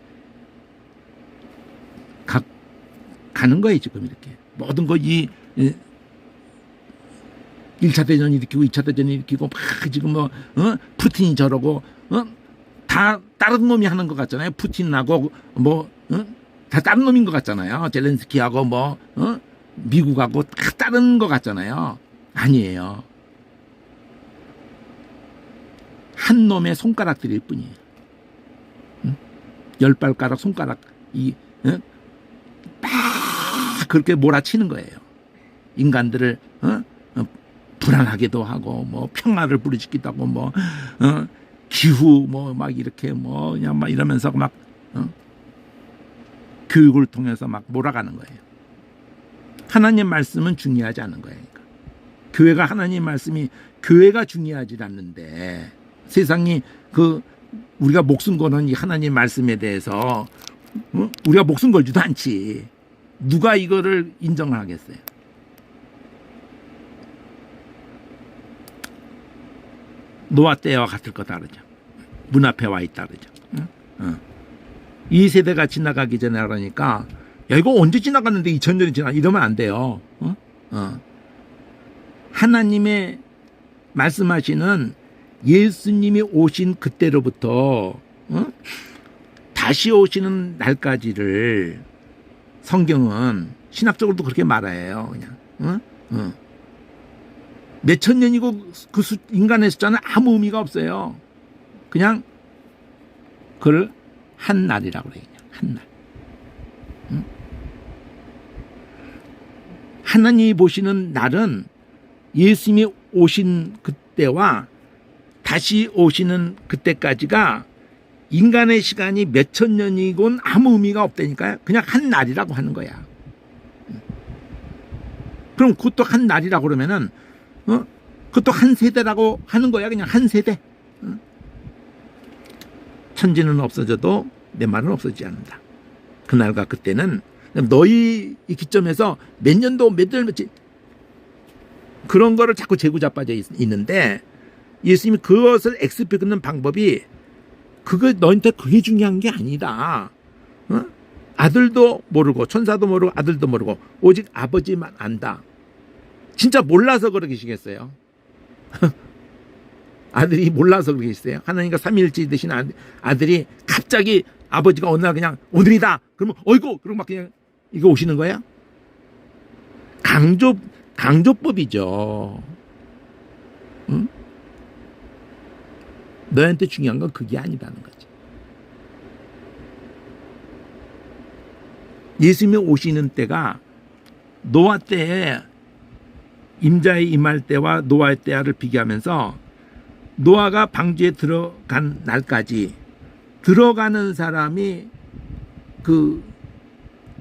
가는 거예요. 지금 이렇게 모든 거 이 1차 대전 일으키고 2차 대전 일으키고 막 지금 뭐 푸틴이 저러고 다 다른 놈이 하는 것 같잖아요. 푸틴하고 뭐 다 다른 놈인 것 같잖아요. 젤렌스키하고 뭐 미국하고 다 다른 것 같잖아요. 아니에요. 한 놈의 손가락들일 뿐이에요. 10발가락 손가락 막 그렇게 몰아치는 거예요. 인간들을 불안하게도 하고 뭐 평화를 부르짖기도 하고 뭐 기후 뭐 막 이렇게 뭐 그냥 막 이러면서 막 교육을 통해서 막 몰아가는 거예요. 하나님 말씀은 중요하지 않은 거예요. 그러니까. 교회가 하나님 말씀이 교회가 중요하지 않는데 세상이 우리가 목숨 거는 이 하나님 말씀에 대해서 우리가 목숨 걸지도 않지. 누가 이거를 인정을 하겠어요? 노아 때와 같을 거다 그러죠. 문 앞에 와 있다 그러죠. 이 세대가 지나가기 전에 그러니까 야 이거 언제 지나갔는데 2000년이 지나 이러면 안 돼요. 하나님의 말씀하시는 예수님이 오신 그때로부터 다시 오시는 날까지를 성경은 신학적으로도 그렇게 말해요. 그냥 몇천 년이고 그 인간의 숫자는 아무 의미가 없어요. 그냥 그걸 한 날이라고 그래요. 한 날. 하나님이 보시는 날은 예수님이 오신 그때와 다시 오시는 그때까지가 인간의 시간이 몇천 년이곤 아무 의미가 없다니까요. 그냥 한 날이라고 하는 거야. 그럼 그것도 한 날이라고 그러면은 그것도 한 세대라고 하는 거야. 그냥 한 세대. 천지는 없어져도 내 말은 없어지지 않는다. 그날과 그때는 너희 이 기점에서 몇 년도 몇 년 며칠 그런 거를 자꾸 재구자빠져 있는데 예수님이 그것을 엑스표 끊는 방법이 그거 너한테 그게 중요한 게 아니다. 어? 아들도 모르고 천사도 모르고 아들도 모르고 오직 아버지만 안다. 진짜 몰라서 그러시겠어요? 아들이 몰라서 그러겠어요? 하나님과 삼위일체 되신 아들이 갑자기 아버지가 어느 날 그냥 오늘이다. 그러면 어이구 그러고 막 그냥 이거 오시는 거야? 강조법이죠. 응? 너한테 중요한 건 그게 아니라는 거지. 예수님이 오시는 때가 노아 때에 임자의 임할 때와 노아의 때를 비교하면서 노아가 방주에 들어간 날까지 들어가는 사람이 그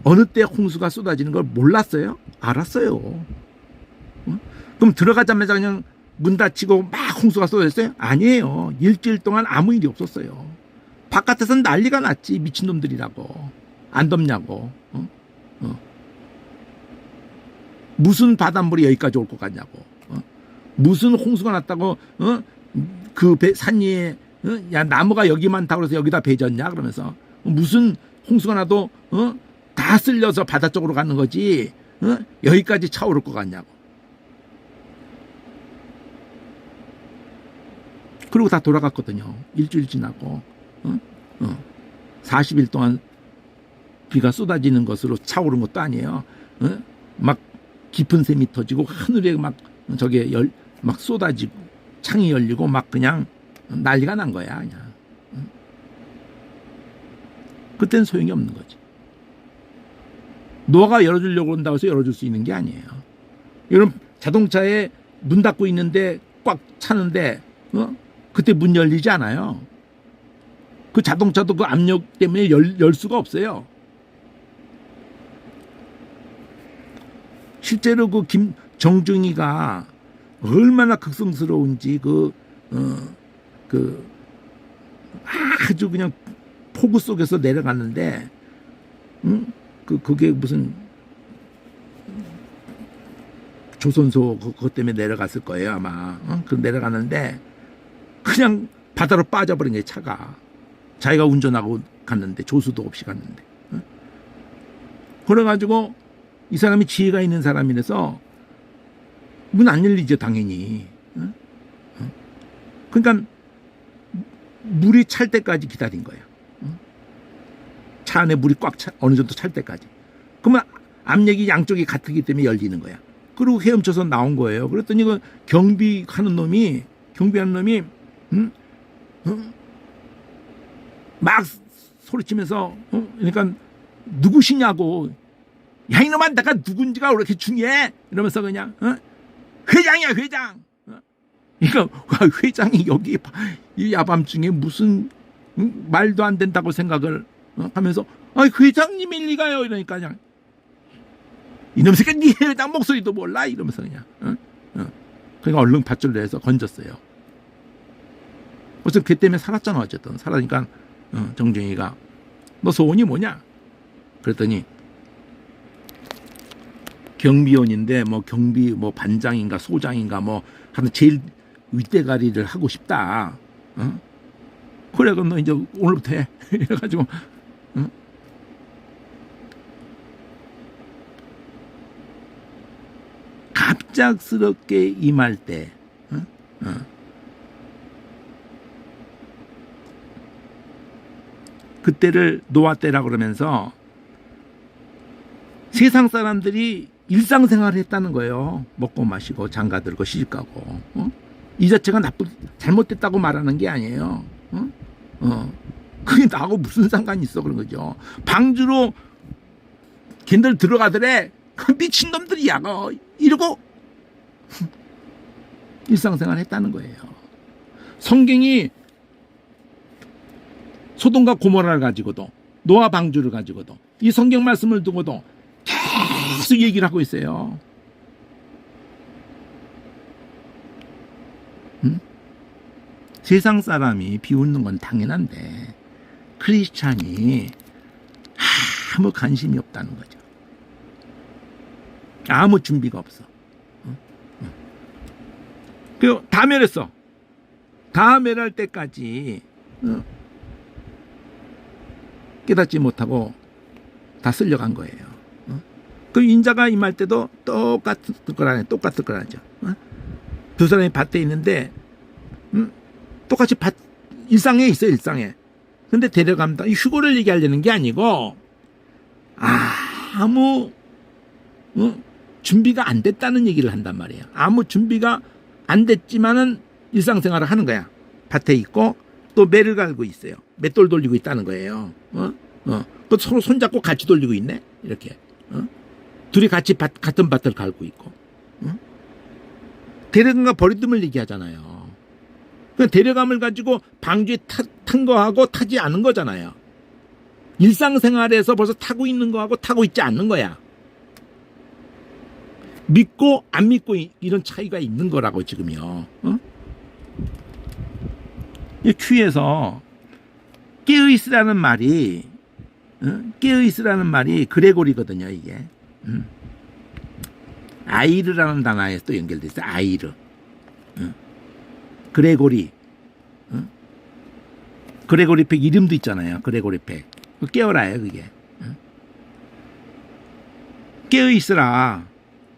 어느 때 홍수가 쏟아지는 걸 몰랐어요? 알았어요. 어? 그럼 들어가자마자 그냥 문 닫히고 막 홍수가 쏟아졌어요? 아니에요. 일주일 동안 아무 일이 없었어요. 바깥에서는 난리가 났지. 미친놈들이라고. 안 덥냐고. 무슨 바닷물이 여기까지 올 것 같냐고. 무슨 홍수가 났다고 그 산 위에 야 나무가 여기만 타고 그래서 여기다 배 졌냐 그러면서 무슨 홍수가 나도 다 쓸려서 바다 쪽으로 가는 거지 여기까지 차오를 것 같냐고. 그리고 다 돌아갔거든요. 일주일 지나고 40일 동안 비가 쏟아지는 것으로 차오른 것도 아니에요. 막 깊은 샘이 터지고 하늘에 막 저게 막 쏟아지고 창이 열리고 막 그냥 난리가 난 거야 그냥. 그때는 소용이 없는 거지. 노아가 열어주려고 한다고 해서 열어줄 수 있는 게 아니에요. 여러분 자동차에 문 닫고 있는데 꽉 차는데 그때 문 열리지 않아요. 그 자동차도 그 압력 때문에 열 수가 없어요. 실제로 그 정중이가 얼마나 극성스러운지 아주 그냥 폭우 속에서 내려갔는데 그게 무슨 조선소 그것 때문에 내려갔을 거예요 아마. 그 내려갔는데 그냥 바다로 빠져버린 거예요 차가. 자기가 운전하고 갔는데 조수도 없이 갔는데. 그래가지고 이 사람이 지혜가 있는 사람이라서 문 안 열리죠 당연히. 그러니까 물이 찰 때까지 기다린 거예요. 차 안에 물이 꽉 어느 정도 찰 때까지. 그러면 압력이 양쪽이 같기 때문에 열리는 거야. 그리고 헤엄쳐서 나온 거예요. 그랬더니 그 경비하는 놈이 막 소리치면서 그러니까 누구시냐고. 야 이놈아 내가 누군지가 왜 이렇게 중요해? 이러면서 그냥 회장이야 회장. 그러니까 회장이 여기 이 야밤중에 무슨 말도 안 된다고 생각을 하면서 회장님일 리가요 이러니까 그냥 이놈 새끼 네 회장 목소리도 몰라 이러면서 그냥 그러니까 얼른 밧줄 내서 건졌어요. 그래서 걔 때문에 살았잖아 어쨌든. 살았으니까 정중이가 너 소원이 뭐냐? 그랬더니 경비원인데 뭐 경비 뭐 반장인가 소장인가 뭐 하는 제일 윗대가리를 하고 싶다. 그래 그럼 너 이제 오늘부터 해. 이래가지고 갑작스럽게 임할 때 그때를 노아 때라 그러면서 세상 사람들이 일상생활을 했다는 거예요. 먹고 마시고 장가들고 시집가고 이 자체가 잘못됐다고 말하는 게 아니에요. 그게 나하고 무슨 상관이 있어 그런 거죠. 방주로 걔들 들어가더래. 그 미친놈들이야 이러고 일상생활을 했다는 거예요. 성경이 소돔과 고모라를 가지고도 노아 방주를 가지고도 이 성경 말씀을 두고도 계속 얘기를 하고 있어요. 세상 사람이 비웃는 건 당연한데 크리스찬이 아무 관심이 없다는 거죠. 아무 준비가 없어. 그리고 다 멸했어. 다 멸할 때까지 깨닫지 못하고 다 쓸려간 거예요. 그 인자가 임할 때도 똑같을 거라죠. 두 사람이 밭에 있는데 똑같이 밭 일상에 있어요. 일상에. 근데 데려갑니다. 휴고를 얘기하려는 게 아니고 아무 준비가 안 됐다는 얘기를 한단 말이에요. 아무 준비가 안 됐지만은 일상생활을 하는 거야. 밭에 있고 또 매를 갈고 있어요. 맷돌 돌리고 있다는 거예요. 그 서로 손잡고 같이 돌리고 있네. 이렇게. 둘이 같이 같은 밭을 갈고 있고. 데려간과 버리듬을 얘기하잖아요. 그 데려감을 가지고 방주에 탄 거하고 타지 않은 거잖아요. 일상생활에서 벌써 타고 있는 거하고 타고 있지 않는 거야. 믿고 안 믿고 이런 차이가 있는 거라고 지금요. 이 큐에서 깨어있으라는 말이 깨어있으라는 말이 그레고리거든요. 이게 아이르라는 단어에 또 연결돼 있어요. 아이르. 그레고리. 그레고리팩 이름도 있잖아요. 그레고리팩. 깨어라요, 그게. 깨어있으라.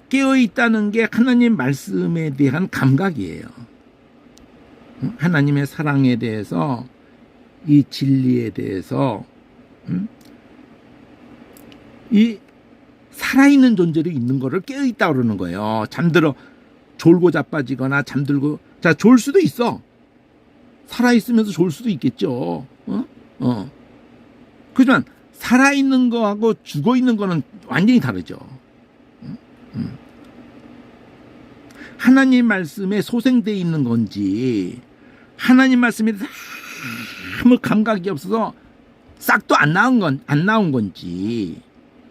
깨어있다는 게 하나님 말씀에 대한 감각이에요. 하나님의 사랑에 대해서, 이 진리에 대해서, 이 살아있는 존재로 있는 거를 깨어있다 그러는 거예요. 잠들어 졸고 자빠지거나 잠들고 졸 수도 있어. 살아있으면서 졸 수도 있겠죠. 그렇지만 살아있는 거하고 죽어있는 거는 완전히 다르죠. 하나님 말씀에 소생되어 있는 건지 하나님 말씀에 아무 감각이 없어서 싹도 안 나온 건지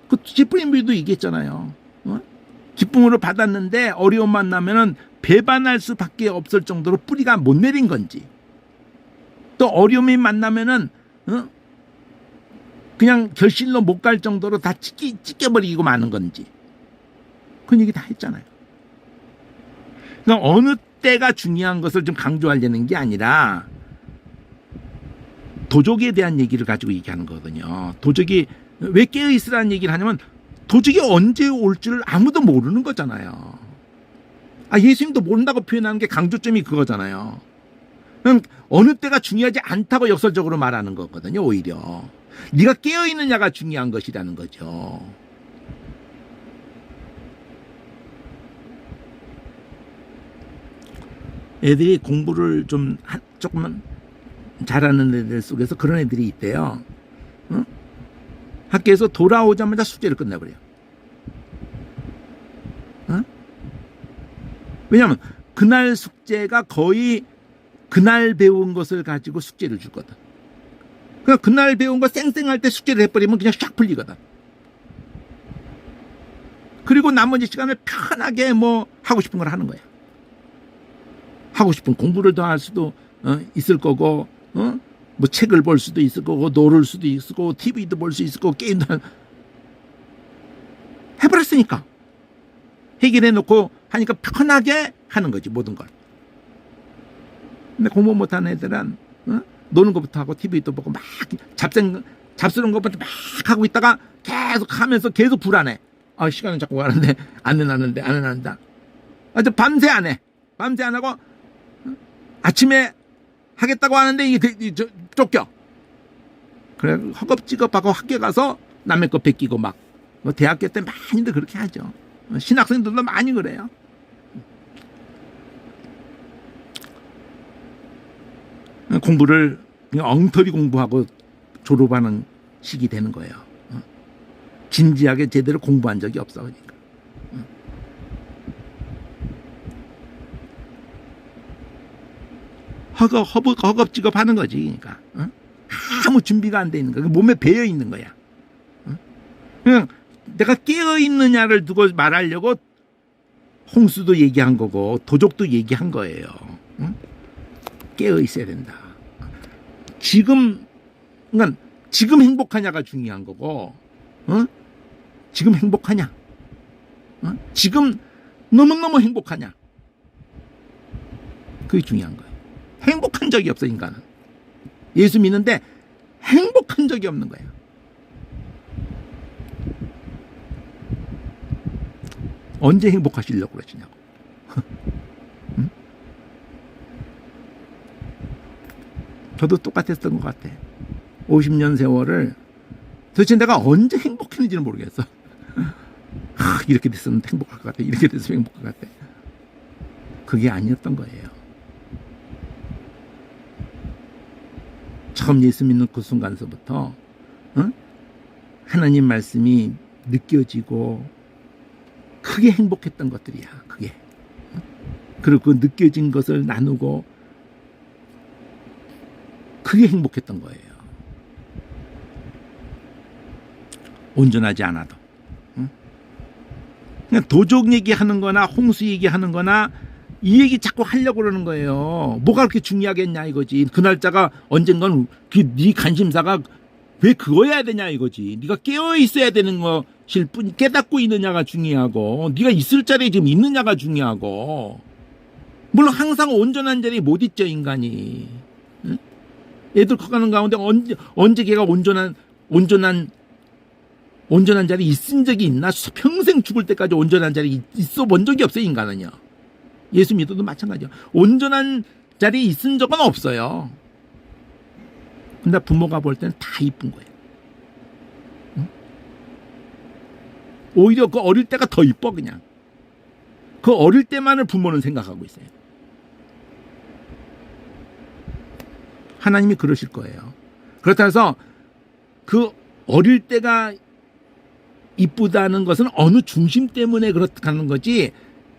그 지프린비도 얘기했잖아요. 기쁨으로 받았는데 어려움 만나면은 배반할 수밖에 없을 정도로 뿌리가 못 내린 건지 또 어려움이 만나면은 그냥 결실로 못 갈 정도로 다 찢겨버리고 마는 건지 그런 얘기 다 했잖아요. 그러니까 어느 때가 중요한 것을 좀 강조하려는 게 아니라 도적에 대한 얘기를 가지고 얘기하는 거거든요. 도적이 왜 깨어있으라는 얘기를 하냐면 도적이 언제 올 줄 아무도 모르는 거잖아요. 예수님도 모른다고 표현하는 게 강조점이 그거잖아요. 그럼 어느 때가 중요하지 않다고 역설적으로 말하는 거거든요. 오히려 네가 깨어있느냐가 중요한 것이라는 거죠. 애들이 공부를 좀 조금만 잘하는 애들 속에서 그런 애들이 있대요. 학교에서 돌아오자마자 숙제를 끝내버려요. 왜냐하면 그날 숙제가 거의 그날 배운 것을 가지고 숙제를 주거든. 그러니까 그날 배운 거 쌩쌩할 때 숙제를 해버리면 그냥 샥 풀리거든. 그리고 나머지 시간을 편하게 뭐 하고 싶은 걸 하는 거야. 하고 싶은 공부를 더 할 수도 있을 거고, 뭐 책을 볼 수도 있을 거고, 놀을 수도 있을 거고, TV도 볼 수 있을 거고, 게임도 해버렸으니까. 해결해 놓고 하니까 편하게 하는 거지, 모든 걸. 근데 공부 못하는 애들은 노는 것부터 하고 TV도 보고 막 잡스러운 것부터 막 하고 있다가 계속 하면서 계속 불안해. 시간은 자꾸 가는데 안 해놨는다. 밤새 안 해. 밤새 안 하고 아침에 하겠다고 하는데 이게 쫓겨. 그래 허겁지겁하고 학교 가서 남의 거 베끼고 막 뭐 대학교 때 많이들 그렇게 하죠. 신학생들도 많이 그래요. 공부를 그냥 엉터리 공부하고 졸업하는 시기 되는 거예요. 진지하게 제대로 공부한 적이 없어. 그러니까. 허겁지겁 하는 거지. 그러니까. 아무 준비가 안 돼 있는 거야. 몸에 배어 있는 거야. 그냥 내가 깨어 있느냐를 두고 말하려고 홍수도 얘기한 거고 도적도 얘기한 거예요. 깨어 있어야 된다. 그러니까 지금 행복하냐가 중요한 거고, 지금 행복하냐? 지금 너무너무 행복하냐? 그게 중요한 거예요. 행복한 적이 없어, 인간은. 예수 믿는데 행복한 적이 없는 거예요. 언제 행복하시려고 그러시냐고. 응? 저도 똑같았던 것 같아. 50년 세월을 도대체 내가 언제 행복했는지는 모르겠어. 이렇게 됐으면 행복할 것 같아. 이렇게 됐으면 행복할 것 같아. 그게 아니었던 거예요. 처음 예수 믿는 그 순간서부터 하나님 말씀이 느껴지고 크게 행복했던 것들이야. 그게. 그리고 그 느껴진 것을 나누고 크게 행복했던 거예요. 온전하지 않아도. 그냥 도적 얘기하는 거나 홍수 얘기하는 거나 이 얘기 자꾸 하려고 그러는 거예요. 뭐가 그렇게 중요하겠냐 이거지. 그 날짜가 언젠간 네 관심사가 왜 그거여야 되냐 이거지. 네가 깨어 있어야 되는 것일 뿐, 깨닫고 있느냐가 중요하고, 네가 있을 자리에 지금 있느냐가 중요하고. 물론 항상 온전한 자리에 못 있죠, 인간이. 응? 애들 커가는 가운데 언제 걔가 온전한 자리에 있은 적이 있나? 평생 죽을 때까지 온전한 자리에 있어 본 적이 없어요, 인간은요. 예수 믿어도 마찬가지요. 온전한 자리에 있은 적은 없어요. 근데 부모가 볼 때는 다 이쁜 거예요. 응? 오히려 그 어릴 때가 더 이뻐, 그냥. 그 어릴 때만을 부모는 생각하고 있어요. 하나님이 그러실 거예요. 그렇다 해서 그 어릴 때가 이쁘다는 것은 어느 중심 때문에 그렇다는 거지,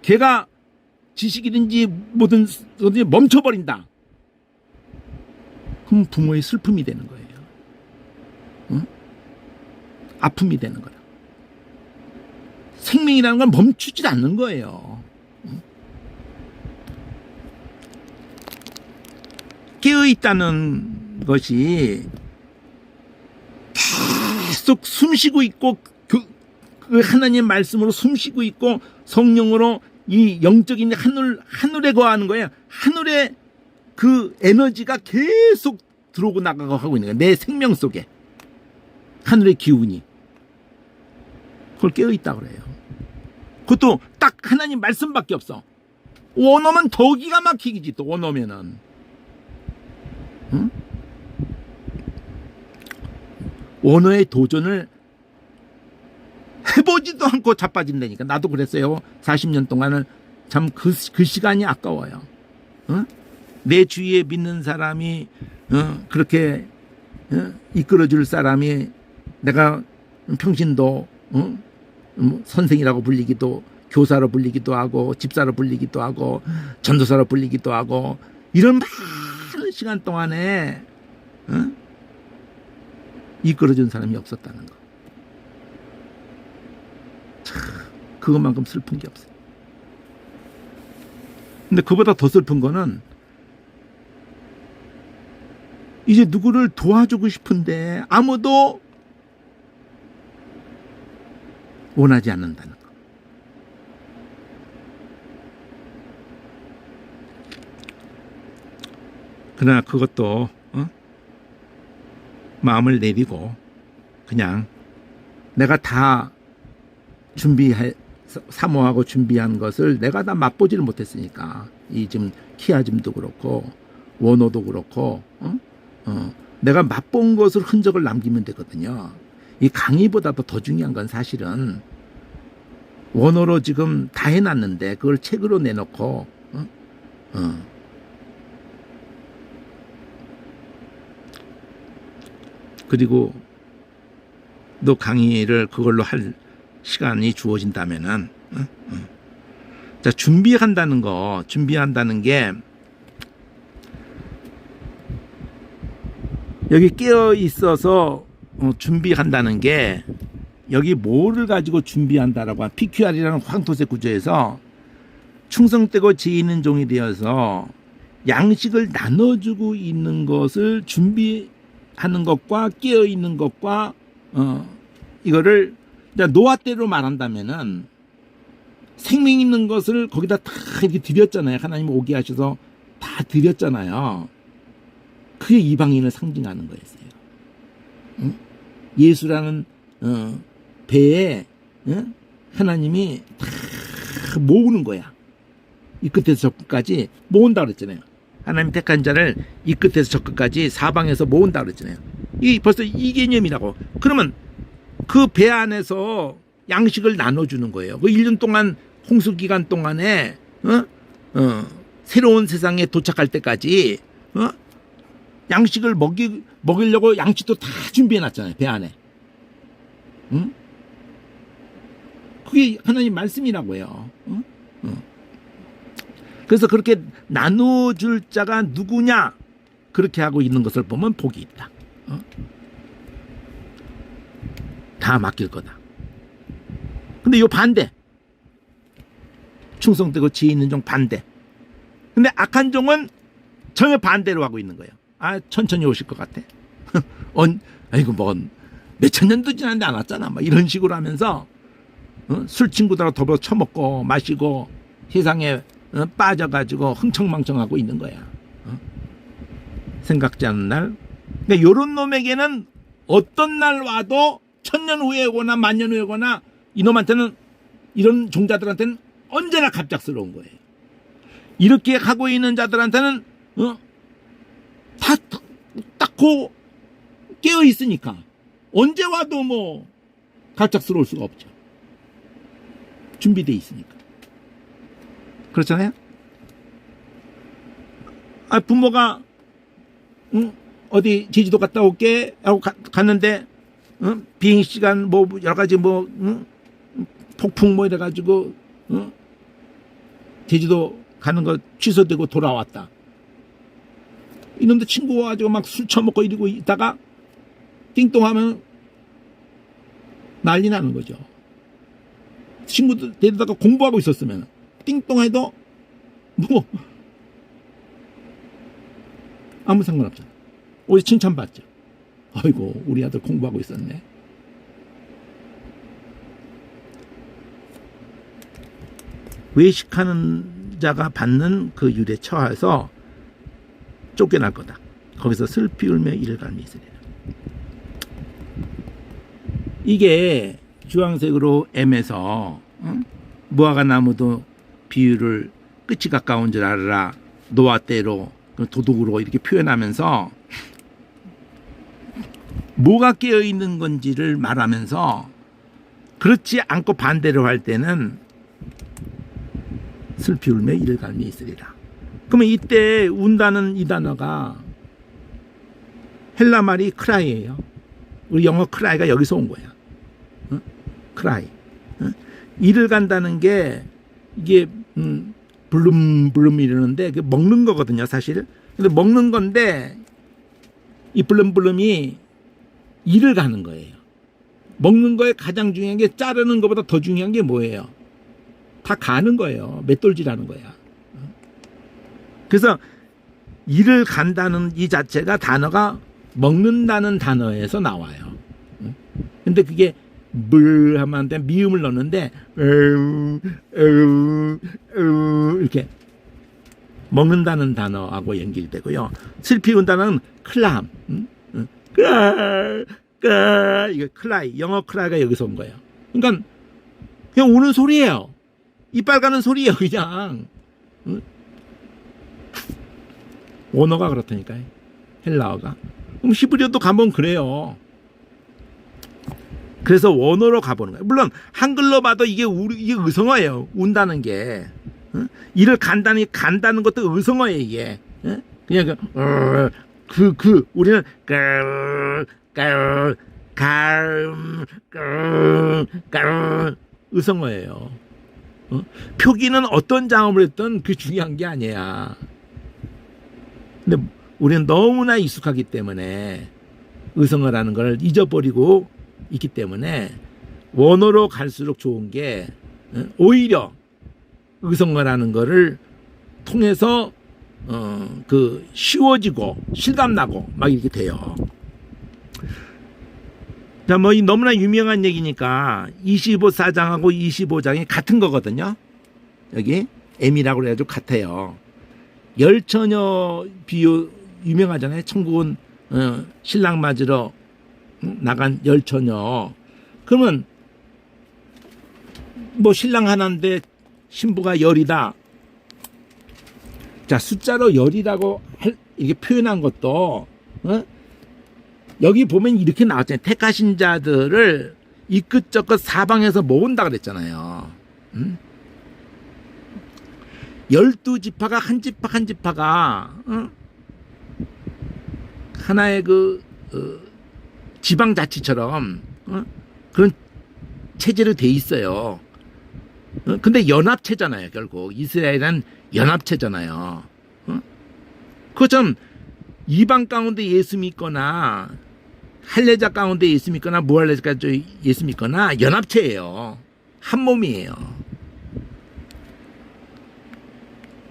걔가 지식이든지 뭐든 멈춰버린다. 그럼 부모의 슬픔이 되는 거예요. 응? 아픔이 되는 거야. 생명이라는 건 멈추지 않는 거예요. 응? 깨어있다는 것이 계속 숨쉬고 있고, 그 하나님의 말씀으로 숨쉬고 있고, 성령으로 이 영적인 하늘에 거하는 거예요. 하늘에 그 에너지가 계속 들어오고 나가고 하고 있는 거예요. 내 생명 속에. 하늘의 기운이. 그걸 깨어있다고 그래요. 그것도 딱 하나님 말씀밖에 없어. 원어면 더 기가 막히지, 또 원어면은. 응? 원어의 도전을 해보지도 않고 자빠진다니까. 나도 그랬어요. 40년 동안은 참 그 시간이 아까워요. 내 주위에 믿는 사람이 그렇게 이끌어줄 사람이, 내가 평신도 선생이라고 불리기도, 교사로 불리기도 하고, 집사로 불리기도 하고, 전도사로 불리기도 하고, 이런 많은 시간 동안에 이끌어준 사람이 없었다는 거. 참, 그것만큼 슬픈 게 없어요. 근데 그보다 더 슬픈 거는, 이제 누구를 도와주고 싶은데 아무도 원하지 않는다는 거. 그러나 그것도 마음을 내리고 그냥 내가 다 사모하고 준비한 것을 내가 다 맛보지를 못했으니까, 이 지금 키아즘도 그렇고 원어도 그렇고 내가 맛본 것을 흔적을 남기면 되거든요. 이 강의보다도 더 중요한 건 사실은 원어로 지금 다 해놨는데 그걸 책으로 내놓고 그리고 너 강의를 그걸로 할 시간이 주어진다면은 자, 준비한다는 게 여기 깨어 있어서 준비한다는 게, 여기 뭐를 가지고 준비한다라고 한 PQR이라는 황토색 구조에서 충성되고 지혜 있는 종이 되어서 양식을 나눠주고 있는 것을 준비하는 것과 깨어 있는 것과 이거를 노아 때로 말한다면은 생명 있는 것을 거기다 다 이렇게 드렸잖아요. 하나님 오게 하셔서 다 드렸잖아요. 그게 이방인을 상징하는 거였어요. 응? 예수라는 배에 하나님이 다 모으는 거야. 이 끝에서 저 끝까지 모은다 그랬잖아요. 하나님 택한 자를 이 끝에서 저 끝까지 사방에서 모은다 그랬잖아요. 이 벌써 이 개념이라고. 그러면 그 배 안에서 양식을 나눠주는 거예요. 그 1년 동안 홍수 기간 동안에 새로운 세상에 도착할 때까지 양식을 먹이려고 양식도 다 준비해 놨잖아요. 배 안에. 응? 그게 하나님 말씀이라고 해요. 그래서 그렇게 나눠줄 자가 누구냐 그렇게 하고 있는 것을 보면 복이 있다. 다 맡길 거다. 근데 요 반대, 충성되고 지혜 있는 종 반대. 근데 악한 종은 전혀 반대로 하고 있는 거예요. 아, 천천히 오실 것 같아. 아이고 뭐 몇천 년도 지났는데 안 왔잖아. 막 이런 식으로 하면서 술 친구들하고 더불어 처먹고 마시고 세상에 빠져가지고 흥청망청하고 있는 거야. 생각지 않은 날. 그러니까 요런 놈에게는 어떤 날 와도 천년 후에 오거나 만년 후에 오거나 이놈한테는, 이런 종자들한테는 언제나 갑작스러운 거예요. 이렇게 하고 있는 자들한테는 다 닦고 깨어 있으니까 언제 와도 뭐 갑작스러울 수가 없죠. 준비돼 있으니까. 그렇잖아요. 아, 부모가 어디 제주도 갔다 올게 하고 갔는데 비행 시간 뭐 여러 가지 뭐 폭풍 뭐 이래가지고 제주도 가는 거 취소되고 돌아왔다. 이놈들 친구 와가지고 막 술 처먹고 이러고 있다가 띵동하면 난리 나는 거죠. 친구들 데려다가 공부하고 있었으면 띵동해도 뭐 아무 상관없잖아. 오히려 칭찬받죠. 아이고 우리 아들 공부하고 있었네. 외식하는 자가 받는 그 율에 처해서 쫓겨날 거다. 거기서 슬피 울며 이를 갈미 있으리라. 이게 주황색으로 M에서 무화과 나무도 비유를 끝이 가까운 줄 알아라. 노아 때로 도둑으로 이렇게 표현하면서 뭐가 깨어 있는 건지를 말하면서 그렇지 않고 반대로 할 때는 슬피 울며 이를 갈미 있으리라. 그러면 이때 운다는 이 단어가 헬라 말이 크라이예요. 우리 영어 크라이가 여기서 온 거야. 크라이. 이를 간다는 게 이게 블룸블룸 이러는데 먹는 거거든요, 사실. 근데 먹는 건데 이 블룸블룸이 이를 가는 거예요. 먹는 거에 가장 중요한 게 자르는 것보다 더 중요한 게 뭐예요? 다 가는 거예요. 맷돌질하는 거야. 그래서 이를 간다는 이 자체가 단어가 먹는다는 단어에서 나와요. 근데 그게 물 하면 안 돼. 미음을 넣는데 이렇게 먹는다는 단어하고 연결되고요. 슬피 운다는 클람, 이게 클라이, 영어 클라이가 여기서 온 거예요. 그러니까 그냥 우는 소리예요. 이빨 가는 소리예요, 그냥. 원어가 그렇다니까요. 헬라어가. 그럼 히브리어도 가보면 그래요. 그래서 원어로 가보는 거예요. 물론 한글로 봐도 이게 이게 의성어예요. 운다는 게. 이를 간다는 것도 의성어예요, 이게. 그냥 우리는 의성어예요. 표기는 어떤 장음을 했던 그 중요한 게 아니야. 근데 우리는 너무나 익숙하기 때문에 의성어라는 걸 잊어버리고 있기 때문에 원어로 갈수록 좋은 게 오히려 의성어라는 거를 통해서 그 쉬워지고 실감나고 막 이렇게 돼요. 자, 뭐 이 너무나 유명한 얘기니까 25사장하고 25장이 같은 거거든요. 여기 M이라고 그래가지고 같아요. 열처녀 비유 유명하잖아요. 천국은 신랑 맞으러 나간 열처녀. 그러면 뭐 신랑 하나인데 신부가 열이다. 자, 숫자로 열이라고 이렇게 표현한 것도 여기 보면 이렇게 나왔잖아요. 택하신 자들을 이끝저끝 사방에서 모은다 그랬잖아요. 12지파가 한 지파 한 지파가 하나의 그 지방자치처럼 그런 체제로 돼 있어요. 근데 연합체잖아요. 결국 이스라엘은 연합체잖아요. 그것처럼 이방 가운데 예수 믿거나 할례자 가운데 예수 믿거나 무할례자 예수 믿거나 연합체예요. 한 몸이에요.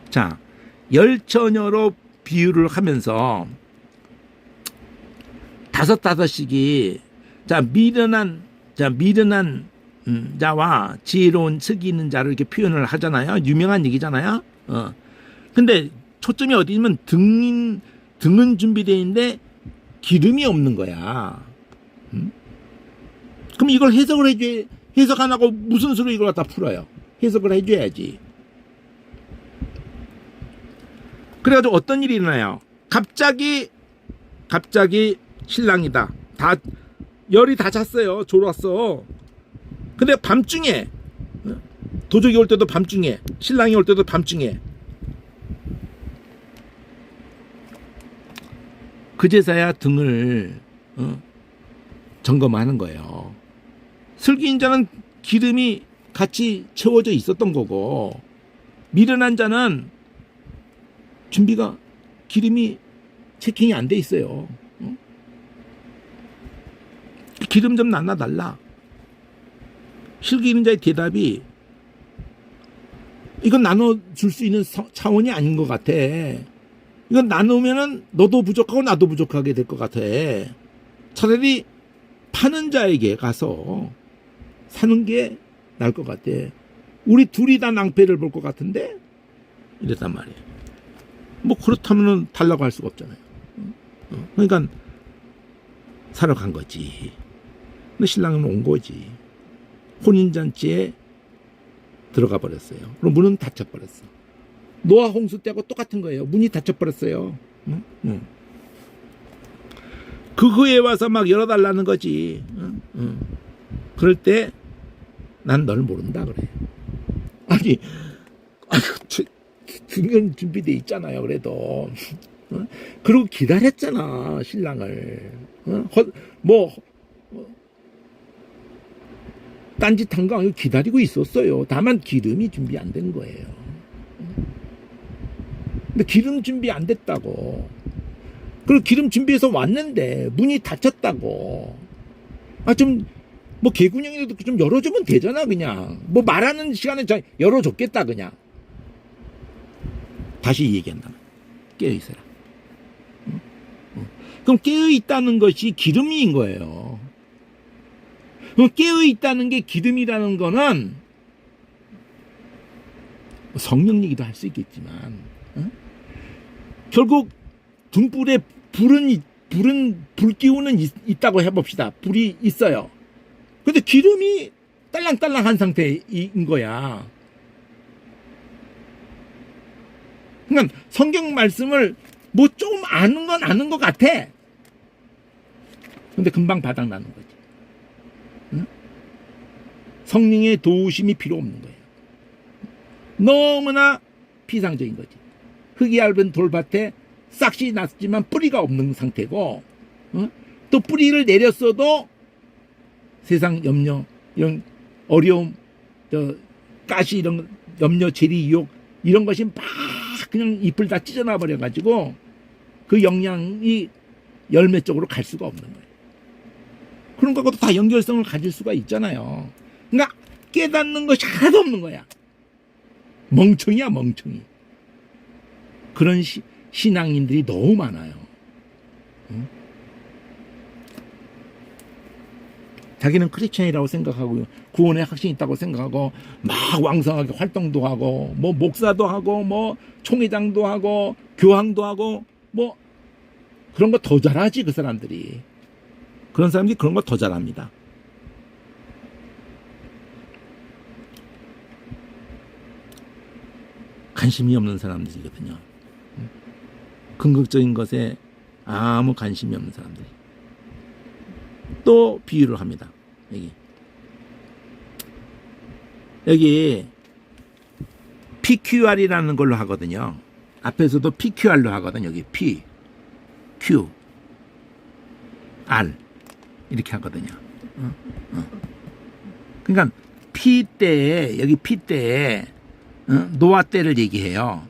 자, 열처녀로 비유를 하면서 다섯씩이 미련한 자와 지혜로운 득이 있는 자를 이렇게 표현을 하잖아요. 유명한 얘기잖아요. 근데 초점이 어디냐면 등은 준비되어 있는데 기름이 없는 거야. 그럼 이걸 해석 안 하고 무슨 수로 이걸 갖다 풀어요? 해석을 해줘야지. 그래가지고 어떤 일이 일어나요? 갑자기 신랑이다. 열이 다 잤어요. 졸았어. 근데 밤중에 도적이 올 때도 밤중에, 신랑이 올 때도 밤중에. 그제서야 등을 점검하는 거예요. 슬기인 자는 기름이 같이 채워져 있었던 거고, 미련한 자는 준비가 기름이 체킹이 안 돼 있어요. 기름 좀 놨나 달라. 슬기 있는 자의 대답이 이건 나눠줄 수 있는 차원이 아닌 것 같아. 이건 나누면은 너도 부족하고 나도 부족하게 될 것 같아. 차라리 파는 자에게 가서 사는 게 나을 것 같아. 우리 둘이 다 낭패를 볼 것 같은데? 이랬단 말이에요. 뭐 그렇다면은 달라고 할 수가 없잖아요. 그러니까 사러 간 거지. 근데 신랑은 온 거지. 혼인잔치에 들어가 버렸어요. 그럼 문은 닫혀버렸어. 노아 홍수 때하고 똑같은 거예요. 문이 닫혀버렸어요. 그 후에 와서 막 열어달라는 거지. 그럴 때 난 널 모른다 그래. 아니 등은 준비돼 있잖아요. 그래도 그리고 기다렸잖아 신랑을. 딴짓한 거 아니고 기다리고 있었어요. 다만 기름이 준비 안 된 거예요. 근데 기름 준비 안 됐다고. 그리고 기름 준비해서 왔는데 문이 닫혔다고. 뭐 개구녕이라도 좀 열어주면 되잖아 그냥. 뭐 말하는 시간에 열어줬겠다 그냥. 다시 얘기한다면 깨어있어라. 그럼 깨어있다는 것이 기름인 거예요. 깨어있다는 게 기름이라는 거는 성령 얘기도 할 수 있겠지만 결국 등불에 불 기운은 있다고 해봅시다. 불이 있어요. 근데 기름이 딸랑딸랑한 상태인 거야. 그러니까 성경 말씀을 뭐 좀 아는 건 아는 것 같아. 근데 금방 바닥나는 거지. 응? 성령의 도우심이 필요 없는 거예요. 너무나 피상적인 거지. 흙이 얇은 돌밭에 싹이 났지만 뿌리가 없는 상태고, 또 뿌리를 내렸어도 세상 염려, 이런 어려움, 가시 이런 염려, 재리, 유혹 이런 것이 막 그냥 잎을 다 찢어놔 버려가지고 그 영향이 열매 쪽으로 갈 수가 없는 거예요. 그런 것과도 다 연결성을 가질 수가 있잖아요. 그러니까 깨닫는 것이 하나도 없는 거야. 멍청이야 멍청이. 그런 신앙인들이 너무 많아요. 자기는 크리스천이라고 생각하고 구원의 확신이 있다고 생각하고 막 왕성하게 활동도 하고 뭐 목사도 하고 뭐 총회장도 하고 교황도 하고 뭐 그런 거 더 잘하지. 그 사람들이, 그런 사람들이 그런 거 더 잘합니다. 관심이 없는 사람들이거든요. 긍정적인 것에 아무 관심이 없는 사람들이. 또 비유를 합니다. 여기 PQR이라는 걸로 하거든요. 앞에서도 PQR로 하거든요. 여기 P, Q, R 이렇게 하거든요. 그러니까 P 때에, 여기 P 때에 노아 때를 얘기해요.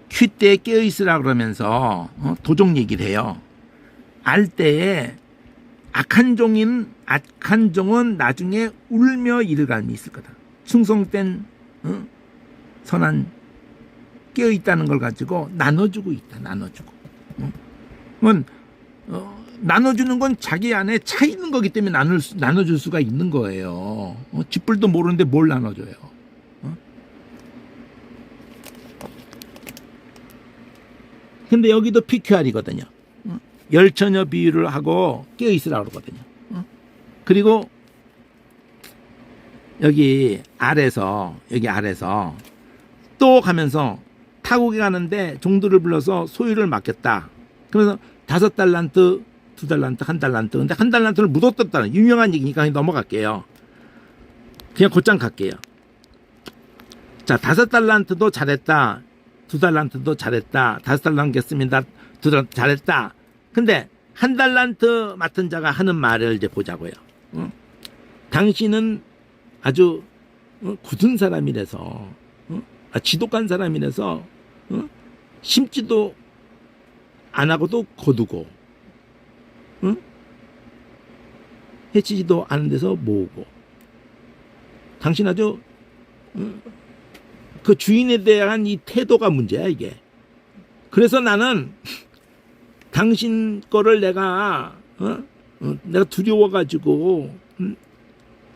Q 때에 깨어있으라 그러면서 도적 얘기를 해요. R 때에 악한 종은 나중에 울며 이르감이 있을 거다. 충성된 선한 깨어있다는 걸 가지고 나눠주고 있다. 나눠주고. 나눠주는 건 자기 안에 차 있는 거기 때문에 나눠줄 수가 있는 거예요. 쥐뿔도 모르는데 뭘 나눠줘요. 근데 여기도 PQR이거든요. 열처녀 비유를 하고 깨어있으라고 그러거든요. 그리고 여기 아래서 또 가면서 타국에 가는데 종들을 불러서 소유를 맡겼다. 그래서 5달란트, 2달란트, 1달란트. 근데 1달란트를 묻어뒀다는 유명한 얘기니까 그냥 넘어갈게요. 그냥 곧장 갈게요. 자, 5달란트도 잘했다. 2달란트도 잘했다. 5달란트 남겼습니다. 2달란트 잘했다. 근데 1달란트 맡은 자가 하는 말을 이제 보자고요. 당신은 아주 굳은 사람이라서, 지독한 사람이라서, 심지도 안 하고도 거두고, 해치지도 않은 데서 모으고, 당신 아주 그 주인에 대한 이 태도가 문제야, 이게. 그래서 나는 당신 거를 내가 두려워가지고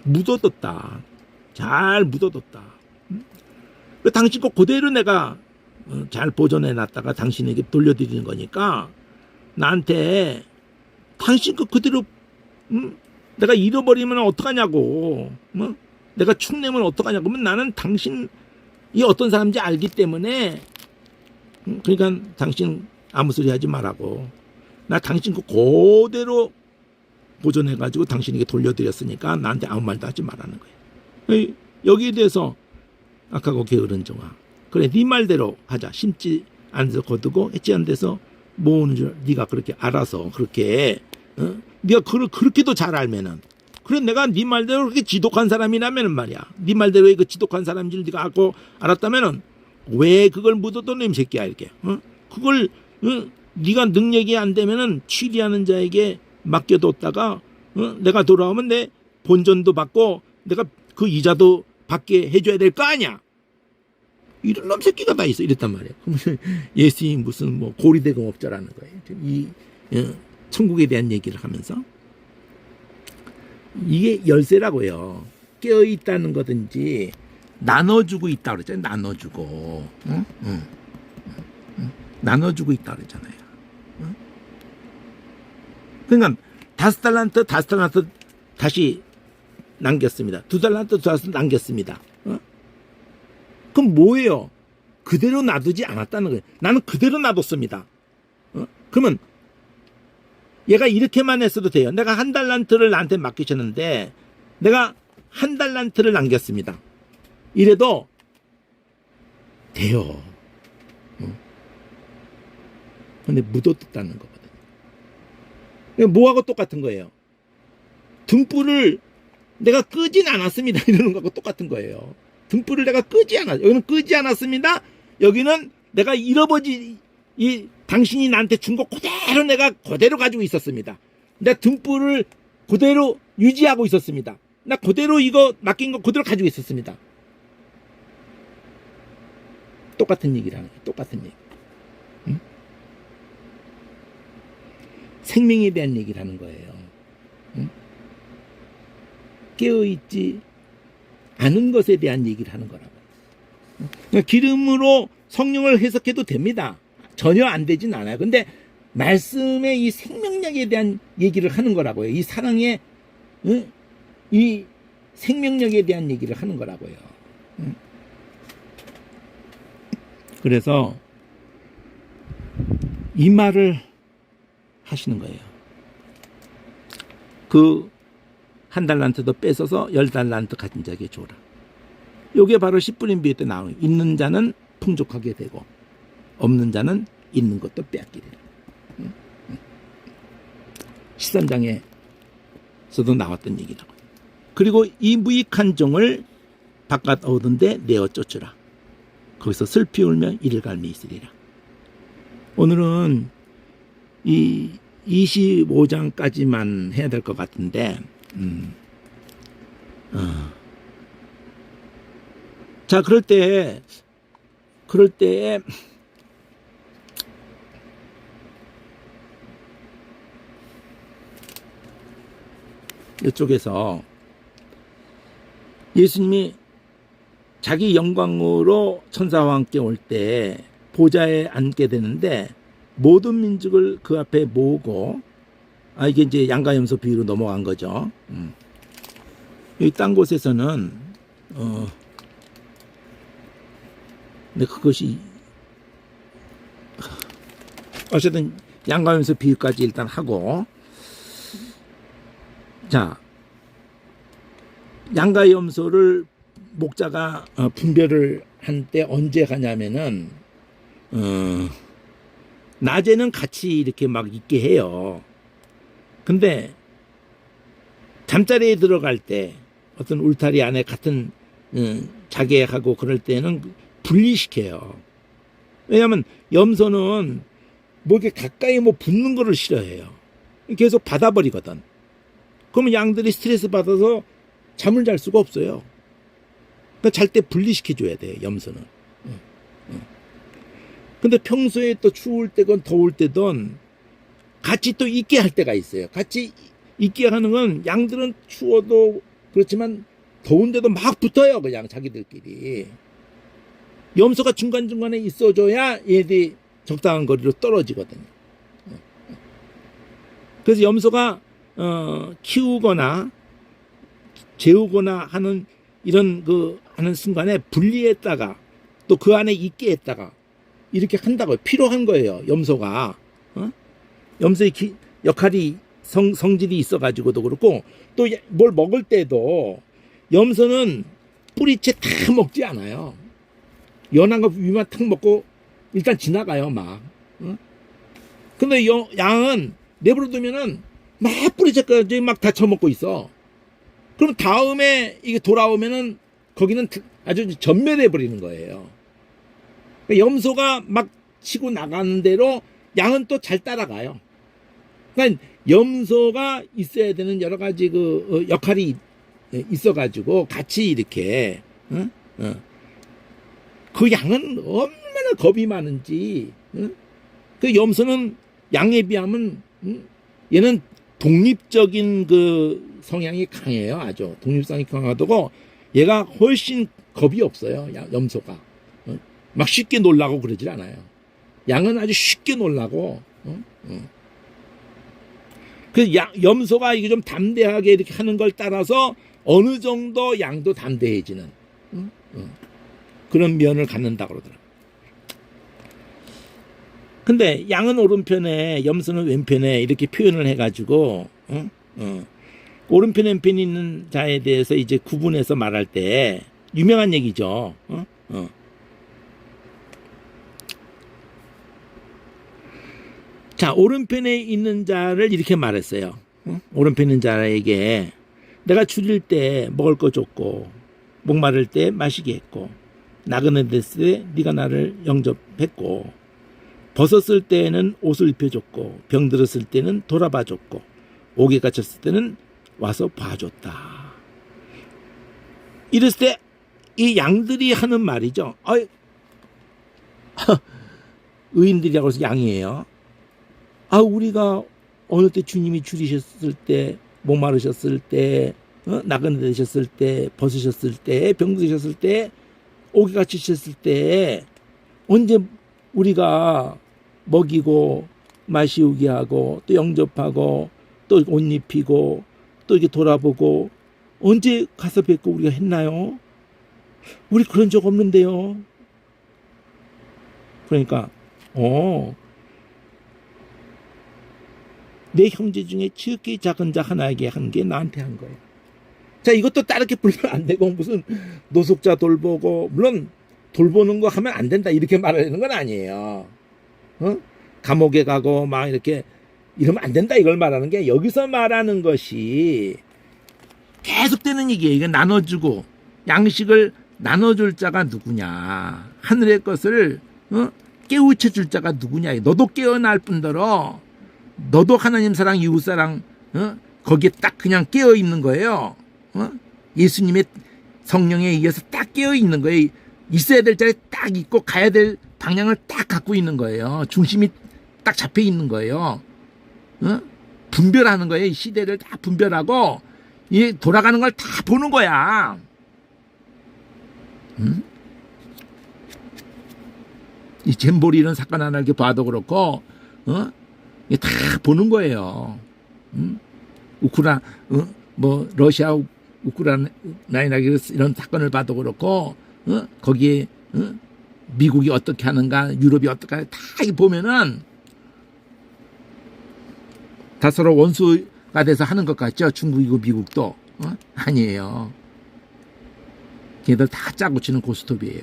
묻어뒀다. 잘 묻어뒀다. 당신 거 그대로 내가 잘 보존해놨다가 당신에게 돌려드리는 거니까 나한테 당신 거 그대로 내가 잃어버리면 어떡하냐고, 내가 축내면 어떡하냐고. 그러면 나는 당신이 어떤 사람인지 알기 때문에, 그러니까 당신 아무 소리 하지 말라고. 나 당신 거 그대로 보존해가지고 당신에게 돌려드렸으니까 나한테 아무 말도 하지 말라는 거예요. 여기에 대해서 아까 그 게으른 종아, 그래 네 말대로 하자. 심지 않은 데서 거두고 했지 않은 데서 모으는 줄 네가 그렇게 알아서 그렇게 네가 그렇게도 잘 알면은, 그래 내가 네 말대로 그렇게 지독한 사람이라면은 말이야, 네 말대로 그 지독한 사람인 줄 네가 알았다면은 왜 그걸 묻어뒀노 이 새끼야 이렇게. 그걸 네가 능력이 안 되면은 취리하는 자에게 맡겨뒀다가 내가 돌아오면 내 본전도 받고 내가 그 이자도 받게 해줘야 될 거 아니야. 이런 놈 새끼가 다 있어. 이랬단 말이야. 예수님 무슨 뭐 고리대금업자라는 거예요. 이 천국에 대한 얘기를 하면서 이게 열쇠라고요. 깨어있다는 거든지 나눠주고 있다 그랬잖아요. 나눠주고. 나눠주고 있다 그랬잖아요. 그러니까 5달란트 다시 남겼습니다. 2달란트 남겼습니다. 그럼 뭐예요? 그대로 놔두지 않았다는 거예요. 나는 그대로 놔뒀습니다. 그러면 얘가 이렇게만 했어도 돼요. 내가 1달란트를 나한테 맡기셨는데 내가 1달란트를 남겼습니다. 이래도 돼요. 근데 묻어뒀다는 거거든요. 뭐하고 똑같은 거예요? 등불을 내가 끄진 않았습니다. 이러는 거하고 똑같은 거예요. 등불을 내가 끄지 않았어요. 여기는 끄지 않았습니다. 여기는 내가 당신이 나한테 준 거 그대로 내가 그대로 가지고 있었습니다. 내가 등불을 그대로 유지하고 있었습니다. 나 그대로 이거 맡긴 거 그대로 가지고 있었습니다. 똑같은 얘기를 하는 거예요. 똑같은 얘기. 응? 생명에 대한 얘기를 하는 거예요. 응? 깨어있지 않은 것에 대한 얘기를 하는 거라고. 그러니까 기름으로 성령을 해석해도 됩니다. 전혀 안 되진 않아요. 근데 말씀의 이 생명력에 대한 얘기를 하는 거라고요. 이 사랑의 이 생명력에 대한 얘기를 하는 거라고요. 그래서 이 말을 하시는 거예요. 그 한 달란트도 뺏어서 10달란트 가진 자에게 줘라. 요게 바로 10분인 비유 때 나오는, 있는 자는 풍족하게 되고 없는 자는 있는 것도 빼앗기리라. 13장에서도 나왔던 얘기라고. 그리고 이 무익한 종을 바깥 얻은데 내어 쫓으라. 거기서 슬피 울며 이를 갈미 있으리라. 오늘은 이 25장까지만 해야 될 것 같은데, 자, 그럴 때 이쪽에서 예수님이 자기 영광으로 천사와 함께 올 때 보좌에 앉게 되는데 모든 민족을 그 앞에 모으고, 이게 이제 양가염소 비유로 넘어간 거죠. 여기 딴 곳에서는 근데 그것이 어쨌든 양가염소 비유까지 일단 하고, 자, 양가염소를 목자가 분별을 한 때 언제 가냐면은 낮에는 같이 이렇게 막 있게 해요. 근데 잠자리에 들어갈 때 어떤 울타리 안에 같은 자게 하고 그럴 때는 분리시켜요. 왜냐하면 염소는 뭐 이렇게 가까이 뭐 붙는 거를 싫어해요. 계속 받아버리거든. 그러면 양들이 스트레스 받아서 잠을 잘 수가 없어요. 그러니까 잘 때 분리시켜줘야 돼요, 염소는. 근데 평소에 또 추울 때건 더울 때든 같이 또 있게 할 때가 있어요. 같이 있게 하는 건 양들은 추워도 그렇지만 더운데도 막 붙어요, 그냥 자기들끼리. 염소가 중간중간에 있어줘야 얘들이 적당한 거리로 떨어지거든요. 그래서 염소가 키우거나 재우거나 하는 이런 하는 순간에 분리했다가 또 그 안에 있게 했다가 이렇게 한다고요. 필요한 거예요, 염소가. 염소의 역할이 성질이 있어가지고도 그렇고, 또 뭘 먹을 때도 염소는 뿌리채 다 먹지 않아요. 연한 거 위만 탁 먹고 일단 지나가요, 막. 근데 양은 내버려 두면은 막 뿌리채까지 막 다 처먹고 있어. 그럼 다음에 이게 돌아오면은 거기는 아주 전멸해 버리는 거예요. 그러니까 염소가 막 치고 나가는 대로 양은 또 잘 따라가요. 그러니까 염소가 있어야 되는 여러 가지 역할이 있어가지고 같이 이렇게 그 양은 얼마나 겁이 많은지. 그 염소는 양에 비하면 얘는 독립적인 성향이 강해요. 아주 독립성이 강하고 얘가 훨씬 겁이 없어요. 염소가 막 쉽게 놀라고 그러질 않아요. 양은 아주 쉽게 놀라고. 그래서 염소가 이게 좀 담대하게 이렇게 하는 걸 따라서 어느 정도 양도 담대해지는 그런 면을 갖는다고 그러더라고요. 근데 양은 오른편에 염소는 왼편에 이렇게 표현을 해가지고 오른편 왼편이 있는 자에 대해서 이제 구분해서 말할 때 유명한 얘기죠. 자, 오른편에 있는 자를 이렇게 말했어요. 오른편에 있는 자에게 내가 줄일 때 먹을 거 줬고 목마를 때 마시게 했고 나그네 됐을 때 네가 나를 영접했고 벗었을 때는 옷을 입혀줬고 병들었을 때는 돌아봐줬고 옥에 갇혔을 때는 와서 봐줬다. 이랬을 때 이 양들이 하는 말이죠. 의인들이라고 해서 양이에요. 우리가 어느 때 주님이 줄이셨을 때 목마르셨을 때 나그네 되셨을 때, 벗으셨을 때, 병드셨을 때, 오기가 치셨을 때 언제 우리가 먹이고 마시우게 하고 또 영접하고 또 옷 입히고 또 이렇게 돌아보고 언제 가서 뵙고 우리가 했나요? 우리 그런 적 없는데요. 그러니까 내 형제 중에 지극히 작은 자 하나에게 한 게 나한테 한 거예요. 자, 이것도 다르게 불면 안 되고 무슨 노숙자 돌보고, 물론 돌보는 거 하면 안 된다 이렇게 말하는 건 아니에요. 감옥에 가고 막 이렇게 이러면 안 된다 이걸 말하는 게, 여기서 말하는 것이 계속되는 얘기예요. 이거 나눠주고 양식을 나눠줄 자가 누구냐, 하늘의 것을 깨우쳐 줄 자가 누구냐. 너도 깨어날 뿐더러 너도 하나님 사랑 이웃 사랑 거기에 딱 그냥 깨어 있는 거예요. 예수님의 성령에 의해서 딱 깨어 있는 거예요. 있어야 될 자리에 딱 있고 가야 될 방향을 딱 갖고 있는 거예요. 중심이 딱 잡혀 있는 거예요. 분별하는 거예요. 이 시대를 다 분별하고 이 돌아가는 걸 다 보는 거야. 이 잼보리 이런 사건 하나 이렇게 봐도 그렇고 다 보는 거예요. 뭐 러시아 우크라이나 이런 사건을 봐도 그렇고 거기에 미국이 어떻게 하는가, 유럽이 어떻게 하는가 다 보면은 다 서로 원수가 돼서 하는 것 같죠. 중국이고 미국도 아니에요. 걔들 다 짜고 치는 고스톱이에요.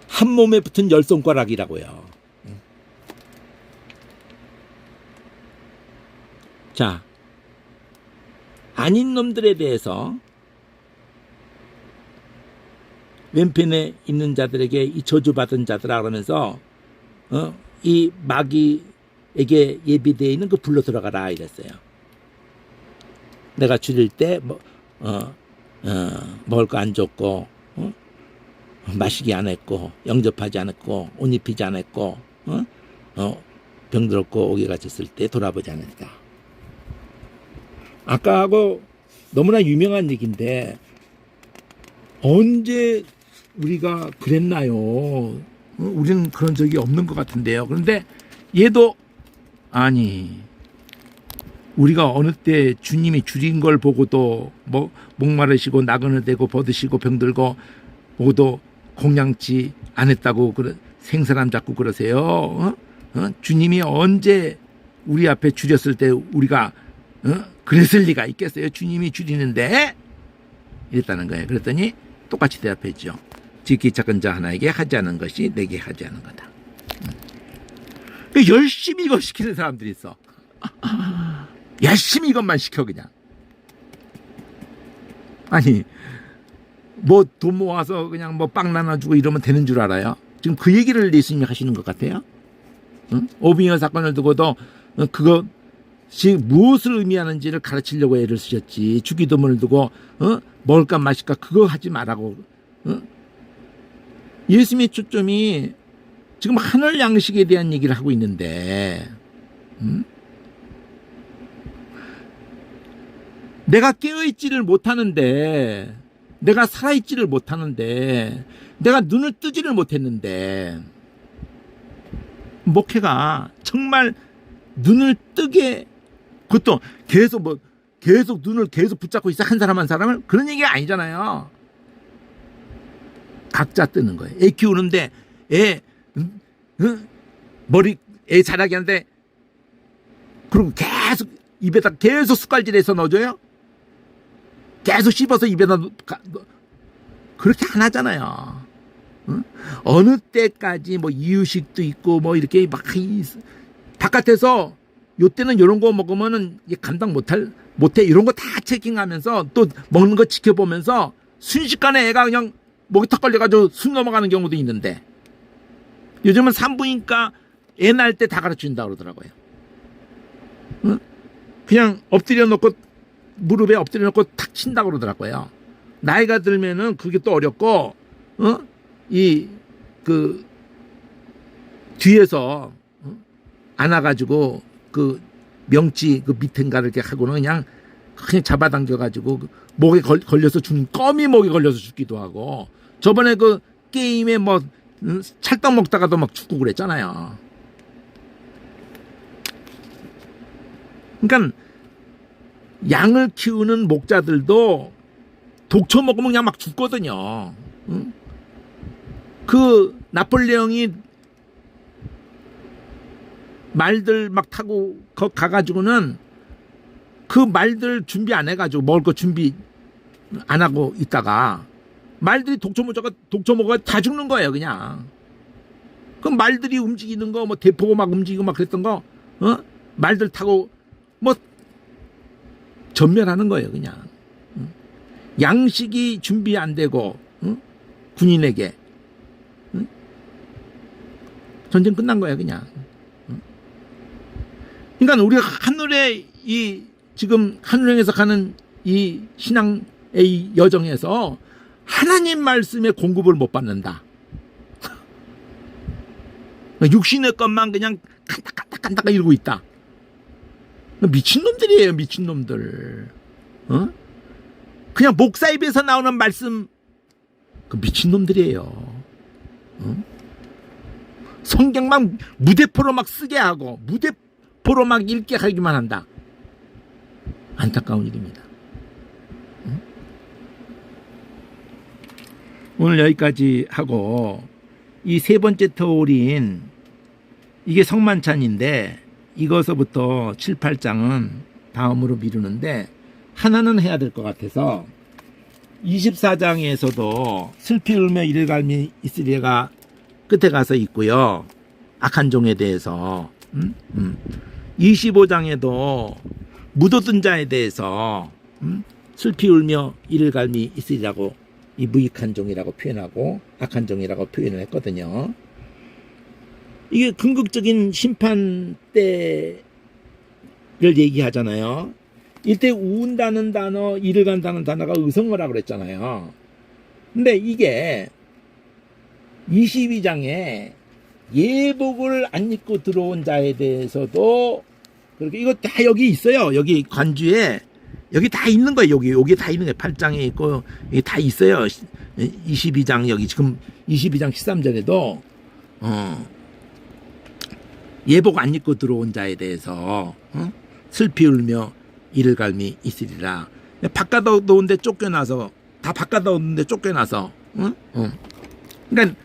한 몸에 붙은 10손가락이라고요. 자, 아닌 놈들에 대해서 왼편에 있는 자들에게 이 저주받은 자들아 그러면서 이 마귀에게 예비되어 있는 그 불로 들어가라 이랬어요. 내가 줄일 때 먹을 거 안 줬고 마시게 안 했고 영접하지 않았고 옷 입히지 않았고 병들었고 오게 갇혔을 때 돌아보지 않았다. 아까 하고 너무나 유명한 얘기인데 언제 우리가 그랬나요? 우리는 그런 적이 없는 것 같은데요. 그런데 얘도 아니, 우리가 어느 때 주님이 줄인 걸 보고도 뭐 목마르시고 나그네 되고 벗으시고 병들고 보고도 공양치 안 했다고 생사람 잡고 그러세요. 주님이 언제 우리 앞에 줄였을 때 우리가 그랬을 리가 있겠어요. 주님이 줄이는데 이랬다는 거예요. 그랬더니 똑같이 대답했죠. 지극히 작은 자 하나에게 하지 않은 것이 내게 하지 않은 거다. 열심히 이거 시키는 사람들이 있어. 열심히 이것만 시켜 그냥. 아니 뭐 돈 모아서 그냥 뭐 빵 나눠주고 이러면 되는 줄 알아요? 지금 그 얘기를 예수님이 하시는 것 같아요. 오병이어 사건을 두고도 그것이 무엇을 의미하는지를 가르치려고 애를 쓰셨지. 주기도문을 두고 먹을까 마실까 그거 하지 말라고. 예수님의 초점이 지금 하늘 양식에 대한 얘기를 하고 있는데 내가 깨어있지를 못하는데, 내가 살아있지를 못하는데, 내가 눈을 뜨지를 못했는데, 목회가 정말 눈을 뜨게, 그것도 계속 눈을 계속 붙잡고 있어 한 사람 한 사람을, 그런 얘기가 아니잖아요. 각자 뜨는 거예요. 애 키우는데 애 자라게 하는데 그리고 계속 입에다 계속 숟갈질해서 넣어줘요. 계속 씹어서 입에다 그렇게 안 하잖아요. 어느 때까지 뭐 이유식도 있고 뭐 이렇게 막 바깥에서 요때는 이런 거 먹으면은 감당 못해 이런 거 다 체킹하면서 또 먹는 거 지켜보면서 순식간에 애가 그냥 목이 턱 걸려가지고 숨 넘어가는 경우도 있는데 요즘은 산부인과 애 낳을 때 다 가르쳐준다고 그러더라고요. 그냥 엎드려 놓고 무릎에 엎드려 놓고 탁 친다고 그러더라고요. 나이가 들면은 그게 또 어렵고 뒤에서 안아가지고 그 명치 그 밑인가를 이렇게 하고는 그냥 잡아당겨가지고 그 목에 걸려서 죽는, 껌이 목에 걸려서 죽기도 하고, 저번에 그 게임에 뭐 찰떡 먹다가도 막 죽고 그랬잖아요. 그러니까 양을 키우는 목자들도 독초 먹으면 그냥 막 죽거든요. 응? 그 나폴레옹이 말들 막 타고 가가지고는 그 말들 준비 안 해가지고 먹을 거 준비 안 하고 있다가 말들이 독초 먹어가 다 죽는 거예요, 그냥. 그럼 말들이 움직이는 거, 뭐 대포가 막 움직이고 막 그랬던 거, 말들 타고 뭐 전멸하는 거예요, 그냥. 양식이 준비 안 되고, 군인에게 전쟁 끝난 거예요, 그냥. 그러니까 우리가 하늘에 지금 하늘행에서 가는 이 신앙의 여정에서 하나님 말씀의 공급을 못 받는다. 육신의 것만 그냥 간닥간닥 이러고 있다. 미친놈들이에요, 미친놈들. 그냥 목사 입에서 나오는 말씀, 그 미친놈들이에요. 성경만 무대포로 막 쓰게 하고 무대포로 막 읽게 하기만 한다. 안타까운 일입니다. 오늘 여기까지 하고, 이 세 번째 터울인 이게 성만찬인데 이거서부터 7, 8장은 다음으로 미루는데, 하나는 해야 될 것 같아서 24장에서도 슬피 울며 이를 갈미 있으리가 끝에 가서 있고요. 악한 종에 대해서 25장에도 묻어둔 자에 대해서 슬피 울며 이를 갈미 있으리라고, 이 무익한 종이라고 표현하고 악한 종이라고 표현을 했거든요. 이게 궁극적인 심판 때를 얘기하잖아요. 이때 우운다는 단어, 이를 간다는 단어가 의성어라고 그랬잖아요. 근데 이게 22장에 예복을 안 입고 들어온 자에 대해서도 그렇게, 이거 다 여기 있어요. 여기 관주에 여기 다 있는 거예요. 여기 다 있는 거예요. 8장에 있고 여기 다 있어요. 22장 여기 지금 22장 13절에도 예복 안 입고 들어온 자에 대해서 슬피 울며 이를 갈미 있으리라. 바깥어두운데 쫓겨나서, 다 바깥어두운데 쫓겨나서, 그러니까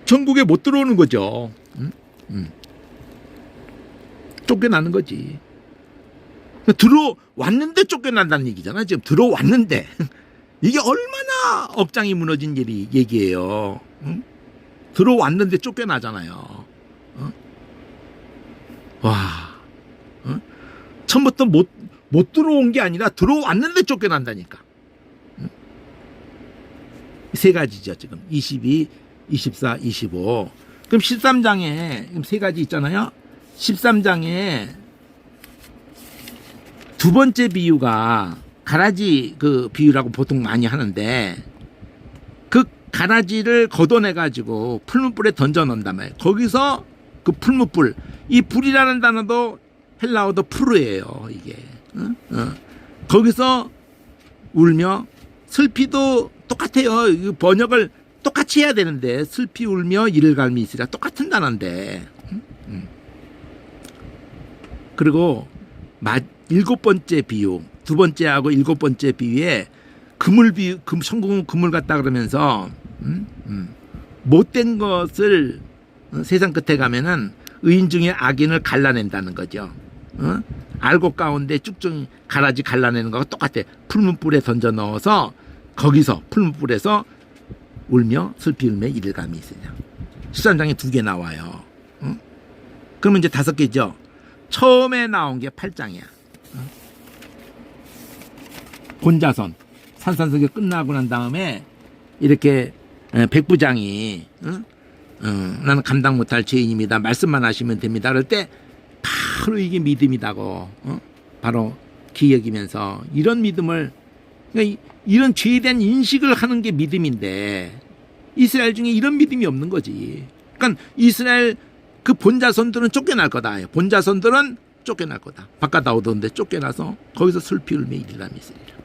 전국에 못 들어오는 거죠. 쫓겨나는 거지. 들어왔는데 쫓겨난다는 얘기잖아. 지금 들어왔는데 이게 얼마나 억장이 무너진 얘기예요. 들어왔는데 쫓겨나잖아요. 와, 처음부터 못 들어온 게 아니라 들어왔는데 쫓겨난다니까. 세 가지죠, 지금. 22, 24, 25. 그럼 13장에 세 가지 있잖아요. 13장에 두 번째 비유가 가라지 그 비유라고 보통 많이 하는데, 그 가라지를 걷어내가지고 풀무불에 던져 넣는단 말이에요. 거기서 그 풀무불, 이 불이라는 단어도 헬라어도 프루예요, 이게. 거기서 울며, 슬피도 똑같아요. 번역을 똑같이 해야 되는데, 슬피 울며 이를 갈미 있으리라, 똑같은 단어인데. 그리고 일곱 번째 비유, 두 번째하고 일곱 번째 비유에 그물 비유, 천국은 그물 같다 그러면서 못된 것을 세상 끝에 가면은 의인 중에 악인을 갈라낸다는 거죠. 알곡 가운데 쭉쭉 가라지 갈라내는 거가 똑같아. 풀무불에 던져 넣어서 거기서 풀무불에서 울며 슬피 울며 이를 갈미 있으리라. 13장에 2개 나와요. 그러면 이제 5개죠. 처음에 나온 게 8장이야. 곤자선 산산석이 끝나고 난 다음에 이렇게 백부장이 나는 감당 못할 죄인입니다. 말씀만 하시면 됩니다. 그럴 때 바로 이게 믿음이다고 바로 기여기면서 이런 믿음을, 그러니까 이런 죄에 대한 인식을 하는 게 믿음인데 이스라엘 중에 이런 믿음이 없는 거지. 그러니까 이스라엘 그 본자손들은 쫓겨날 거다. 본자손들은 쫓겨날 거다. 바깥 나오던데 쫓겨나서 거기서 슬피 울며 이르람이 있으리라.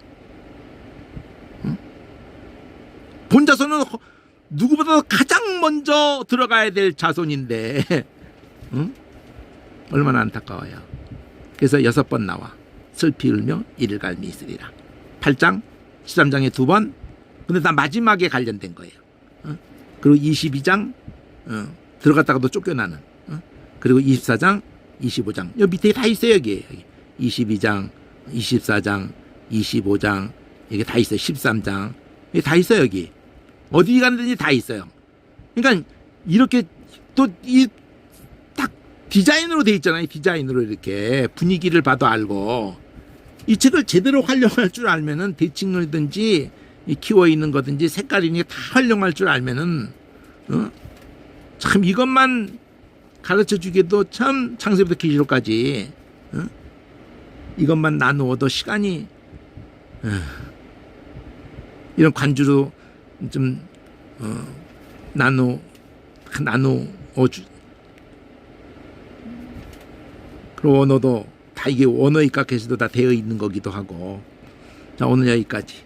응? 본자손은 누구보다 가장 먼저 들어가야 될 자손인데 응? 얼마나 안타까워요. 그래서 6번 나와 슬피 울며 이를 갈미 있으리라. 8장 13장에 2번. 근데 다 마지막에 관련된 거예요. 그리고 22장 들어갔다가도 쫓겨나는. 그리고 24장 25장 여기 밑에 다 있어요. 여기 22장 24장 25장 여기 다 있어요. 13장 여기 다 있어요. 여기 어디 가든지 다 있어요. 그러니까 이렇게 또 이 딱 디자인으로 돼 있잖아요. 디자인으로 이렇게 분위기를 봐도 알고 이 책을 제대로 활용할 줄 알면은 대칭이든지 키워 있는 거든지 색깔이니 다 활용할 줄 알면은 참 이것만 가르쳐 주기도 참 창세부터 계시록까지 이것만 나누어도 시간이 이런 관주로 좀 나누어 주 그리고 언어도 다 이게 언어 입각해서도 다 되어 있는 거기도 하고. 자, 오늘 여기까지.